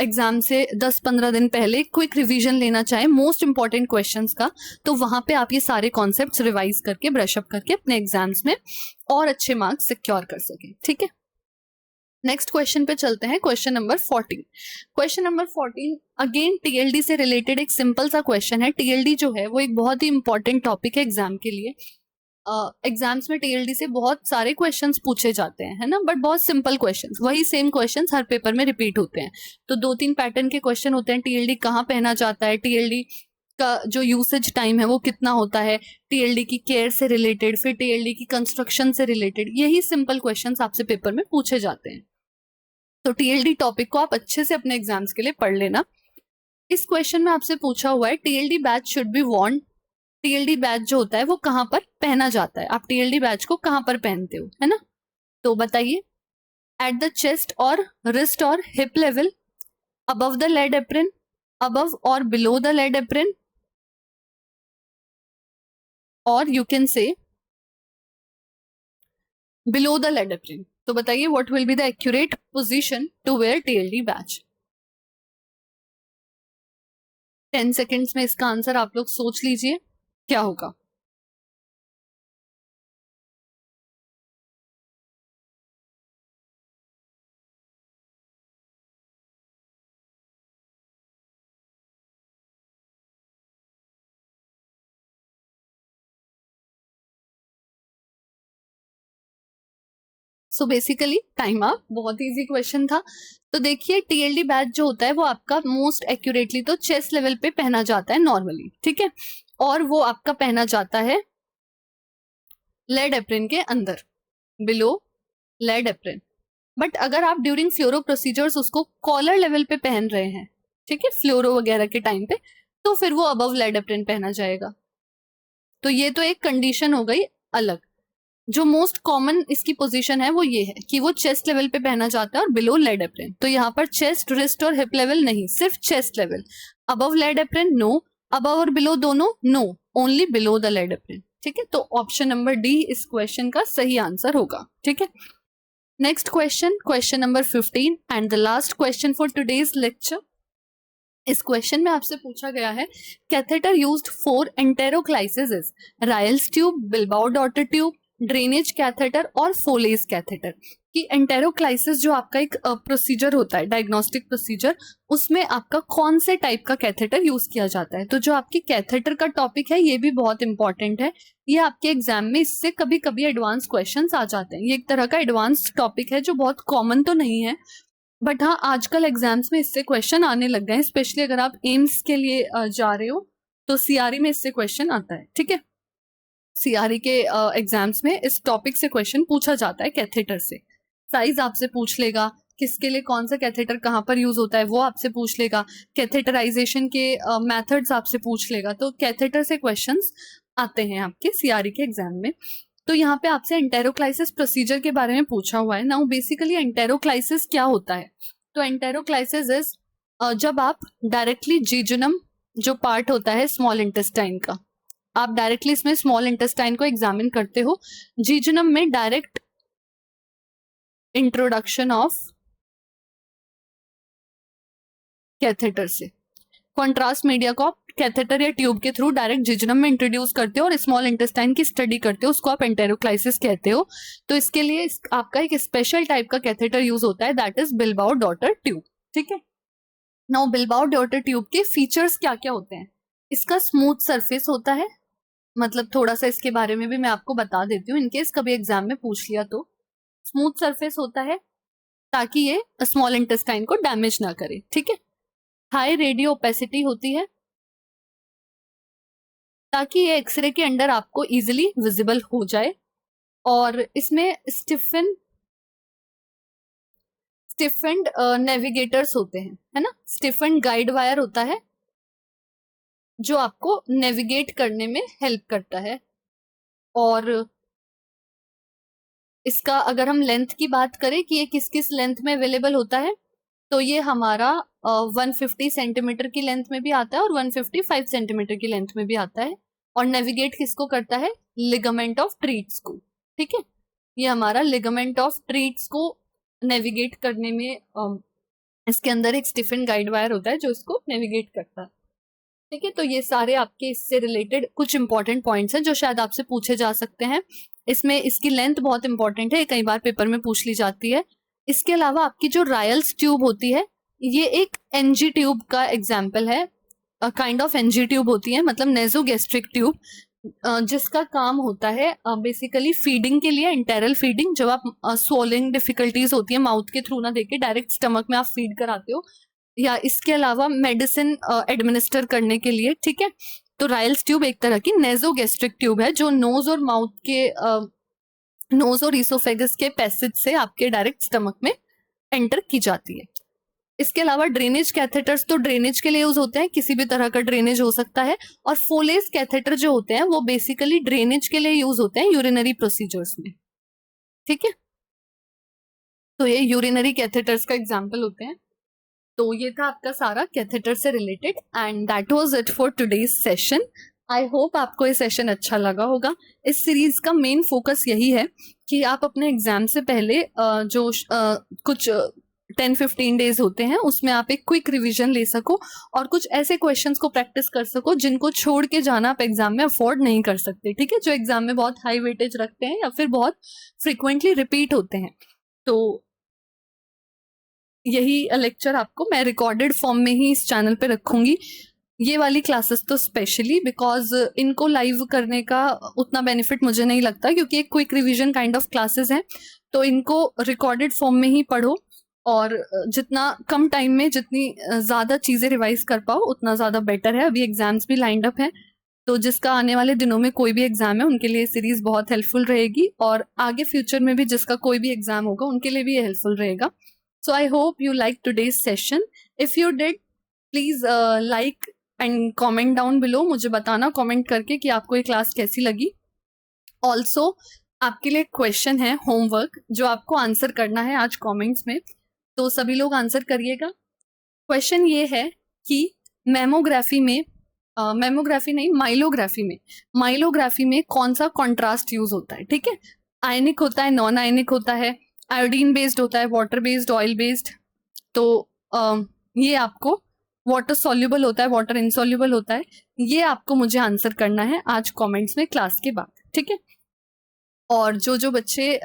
एग्जाम से 10-15 दिन पहले क्विक रिवीजन लेना चाहे मोस्ट इंपॉर्टेंट क्वेश्चंस का, तो वहां पे आप ये सारे कॉन्सेप्ट्स रिवाइज करके ब्रश अप करके अपने एग्जाम्स में और अच्छे मार्क्स सिक्योर कर सके, ठीक है। नेक्स्ट क्वेश्चन पे चलते हैं, question number 14। Question number 14 again TLD से रिलेटेड एक सिंपल सा क्वेश्चन है। टीएलडी जो है वो एक बहुत ही इंपॉर्टेंट टॉपिक है एग्जाम के लिए। एग्जाम्स में टीएलडी से बहुत सारे क्वेश्चंस पूछे जाते हैं, है ना, बट बहुत सिंपल क्वेश्चंस, वही सेम क्वेश्चंस हर पेपर में रिपीट होते हैं। तो 2-3 पैटर्न के क्वेश्चन होते हैं, टीएलडी कहाँ पहना जाता है, टीएलडी का जो यूसेज टाइम है वो कितना होता है, टीएलडी की केयर से रिलेटेड, फिर टीएलडी की कंस्ट्रक्शन से रिलेटेड, यही सिंपल क्वेश्चंस आपसे पेपर में पूछे जाते हैं। तो टीएलडी टॉपिक को आप अच्छे से अपने एग्जाम्स के लिए पढ़ लेना। इस क्वेश्चन में आपसे पूछा हुआ है TLD batch should be Warne. TLD batch जो होता है वो कहां पर पहना जाता है, आप टीएलडी बैच को कहां पर पहनते हो, है ना। तो बताइए, एट द चेस्ट और रिस्ट और hip level, above the lead apron, above or below the lead apron, or you can say below the lead apron. तो बताइए what will be the accurate position to wear TLD badge? 10 seconds में इसका answer आप लोग सोच लीजिए क्या होगा. So basically time up. बहुत इजी क्वेश्चन था. तो देखिए टीएलडी बैच जो होता है वो आपका मोस्ट एक्यूरेटली तो चेस्ट लेवल पे पहना जाता है नॉर्मली, ठीक है, और वो आपका पहना जाता है लेड एप्रिन के अंदर, बिलो लेड एप्रिन. बट अगर आप ड्यूरिंग फ्लोरो प्रोसीजर्स उसको कॉलर लेवल पे पहन रहे हैं, ठीक है, फ्लोरो वगैरह के टाइम पे, तो फिर वो अबव लेड एप्रिन पहना जाएगा. तो ये तो एक कंडीशन हो गई अलग. जो मोस्ट कॉमन इसकी पोजीशन है वो ये है कि वो चेस्ट लेवल पे पहना जाता है और बिलो लेड एप्रिन. तो यहाँ पर चेस्ट, रिस्ट और हिप लेवल नहीं, सिर्फ chest level. Above lead apron no, above और बिलो दोनों no, only below the lead apron, ठीक है. तो ऑप्शन नंबर डी इस क्वेश्चन का सही आंसर होगा, ठीक है. Next question, question number 15 and the last question for today's lecture. इस क्वेश्चन में आपसे पूछा गया है catheter used for enteroclysis is Ryle's tube, Bilbao Dotter tube, drainage catheter और फोलेज कैथेटर. कि एंटेरोक्लाइसिस जो आपका एक प्रोसीजर होता है, डायग्नोस्टिक प्रोसीजर, उसमें आपका कौन से टाइप का कैथेटर यूज किया जाता है. तो जो आपकी कैथेटर का टॉपिक है ये भी बहुत इंपॉर्टेंट है. ये आपके एग्जाम में इससे कभी कभी एडवांस क्वेश्चंस आ जाते हैं. ये एक तरह का एडवांस टॉपिक है जो बहुत कॉमन तो नहीं है, बट हाँ आजकल एग्जाम्स में इससे क्वेश्चन आने लग गए हैं. स्पेशली अगर आप एम्स के लिए जा रहे हो तो सीआरई में इससे क्वेश्चन आता है, ठीक है. सीआरई के एग्जाम्स में इस टॉपिक से क्वेश्चन पूछा जाता है कैथेटर से. साइज आपसे पूछ लेगा, किसके लिए कौन सा कैथेटर कहाँ पर यूज होता है वो आपसे पूछ लेगा, कैथेटराइजेशन के मेथड्स आपसे पूछ लेगा. तो कैथेटर से क्वेश्चंस आते हैं आपके सीआरई के एग्जाम में. तो यहाँ पे आपसे एंटेरोक्लाइसिस प्रोसीजर के बारे में पूछा हुआ है. नाउ बेसिकली एंटेरोक्लाइसिस क्या होता है. तो एंटेरोक्लाइसिस इज जब आप डायरेक्टली जीजुनम जो पार्ट होता है स्मॉल इंटेस्टाइन का, आप डायरेक्टली इसमें स्मॉल इंटेस्टाइन को एग्जामिन करते हो. जीजुनम में डायरेक्ट इंट्रोडक्शन ऑफ कैथेटर से, कॉन्ट्रास्ट मीडिया को आप कैथेटर या ट्यूब के थ्रू डायरेक्ट जिजनम में इंट्रोड्यूस करते हो और स्मॉल इंटेस्टाइन की स्टडी करते हो, उसको आप एंटेरोक्लाइसिस कहते हो. तो इसके लिए आपका एक स्पेशल टाइप का कैथेटर यूज होता है, that is Bilbao Dotter tube, ठीक है. नाउ बिल्बाओ डॉटर ट्यूब के फीचर्स क्या क्या होते हैं. इसका स्मूथ सरफेस होता है, मतलब थोड़ा सा इसके बारे में भी मैं आपको बता देती हूँ इनकेस कभी एग्जाम में पूछ लिया तो. स्मूथ सरफेस होता है ताकि ये स्मॉल इंटेस्टाइन को डैमेज ना करे, ठीक है. हाई रेडियो ओपेसिटी होती है ताकि ये एक्सरे के अंडर आपको इजीली विजिबल हो जाए. और इसमें स्टिफेंड नेविगेटर्स होते हैं, है ना. स्टिफेंड गाइड वायर होता है जो आपको नेविगेट करने में हेल्प करता है. और इसका अगर हम लेंथ की बात करें कि ये किस किस लेंथ में अवेलेबल होता है, तो ये हमारा 150 सेंटीमीटर की लेंथ में भी आता है और 155 सेंटीमीटर की लेंथ में भी आता है. और नेविगेट किसको करता है, लिगामेंट ऑफ ट्रीट्स को, ठीक है. ये हमारा लिगामेंट ऑफ ट्रीट्स को नेविगेट करने में इसके अंदर एक स्टिफन गाइड वायर होता है जो इसको नेविगेट करता है, ठीक है. तो ये सारे आपके इससे रिलेटेड कुछ इंपॉर्टेंट पॉइंट्स हैं जो शायद आपसे पूछे जा सकते हैं. इसमें इसकी लेंथ बहुत इंपॉर्टेंट है, कई बार पेपर में पूछ ली जाती है. इसके अलावा आपकी जो रायल्स ट्यूब होती है ये एक एनजी ट्यूब का एग्जाम्पल है, काइंड ऑफ एनजी ट्यूब होती है, मतलब नेजोगैस्ट्रिक ट्यूब, जिसका काम होता है बेसिकली फीडिंग के लिए, इंटेरल फीडिंग. जब आप स्वॉलिंग डिफिकल्टीज होती है माउथ के थ्रू ना देके डायरेक्ट स्टमक में आप फीड कराते हो, या इसके अलावा मेडिसिन एडमिनिस्टर करने के लिए, ठीक है. तो रायल्स ट्यूब एक तरह की नेजोगैस्ट्रिक ट्यूब है जो नोज और माउथ के नोज और इसोफेगस के पैसेज से आपके डायरेक्ट स्टमक में एंटर की जाती है. इसके अलावा ड्रेनेज कैथेटर्स तो ड्रेनेज के लिए यूज होते हैं, किसी भी तरह का ड्रेनेज हो सकता है. और फोलेज कैथेटर जो होते हैं वो बेसिकली ड्रेनेज के लिए यूज होते हैं यूरिनरी प्रोसीजर्स में, ठीक है. तो ये यूरिनरी कैथेटर्स का एग्जाम्पल होते हैं. तो ये था आपका सारा कैथेटर से related and that was it for today's session. I hope आपको ये सेशन अच्छा लगा होगा। इस सीरीज का मेन फोकस यही है कि आप अपने एग्जाम से पहले जो कुछ 10-15 डेज होते हैं उसमें आप एक क्विक रिवीजन ले सको और कुछ ऐसे क्वेश्चंस को प्रैक्टिस कर सको जिनको छोड़ के जाना आप एग्जाम में अफोर्ड नहीं कर सकते, ठीक है, जो एग्जाम में बहुत हाई वेटेज रखते हैं या फिर बहुत फ्रिक्वेंटली रिपीट होते हैं। तो यही लेक्चर आपको मैं रिकॉर्डेड फॉर्म में ही इस चैनल पे रखूंगी। ये वाली क्लासेस तो स्पेशली बिकॉज इनको लाइव करने का उतना बेनिफिट मुझे नहीं लगता, क्योंकि एक quick revision kind of classes हैं, तो इनको रिकॉर्डेड फॉर्म में ही पढ़ो और जितना कम टाइम में जितनी ज़्यादा चीज़ें रिवाइज कर पाओ उतना ज़्यादा बेटर है। अभी एग्जाम्स भी लाइंड अप हैं, तो जिसका आने वाले दिनों में कोई भी एग्जाम है उनके लिए सीरीज बहुत हेल्पफुल रहेगी और आगे फ्यूचर में भी जिसका कोई भी एग्जाम होगा उनके लिए भी हेल्पफुल रहेगा। So I hope you liked today's session. If you did, please like and comment down below. मुझे बताना comment करके कि आपको ये क्लास कैसी लगी। Also आपके लिए क्वेश्चन है होमवर्क जो आपको आंसर करना है आज कमेंट्स में, तो सभी लोग आंसर करिएगा। क्वेश्चन ये है कि मेमोग्राफी में मेमोग्राफी नहीं माइलोग्राफी में कौन सा कॉन्ट्रास्ट यूज होता है, ठीक है। आयनिक होता है, नॉन आयनिक होता है, आयोडीन बेस्ड होता है, वाटर बेस्ड, ऑयल बेस्ड। तो ये आपको वाटर सॉल्युबल होता है, वाटर इनसॉल्युबल होता है, ये आपको मुझे आंसर करना है आज कमेंट्स में क्लास के बाद, ठीक है। और जो बच्चे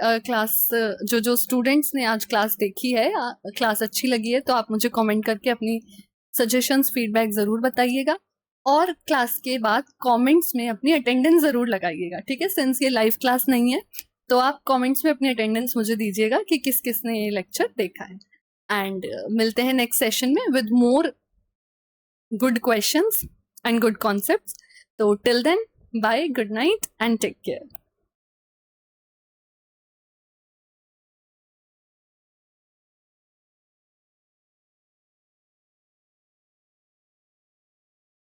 जो स्टूडेंट्स ने आज क्लास देखी है, क्लास अच्छी लगी है, तो आप मुझे कमेंट करके अपनी सजेशंस फीडबैक ज़रूर बताइएगा और क्लास के बाद कमेंट्स में अपनी अटेंडेंस ज़रूर लगाइएगा, ठीक है। सिंस ये लाइव क्लास नहीं है तो आप कमेंट्स में अपनी अटेंडेंस मुझे दीजिएगा कि किस किस ने ये लेक्चर देखा है। एंड मिलते हैं नेक्स्ट सेशन में with more good questions and good concepts. तो till then bye, good night and take care.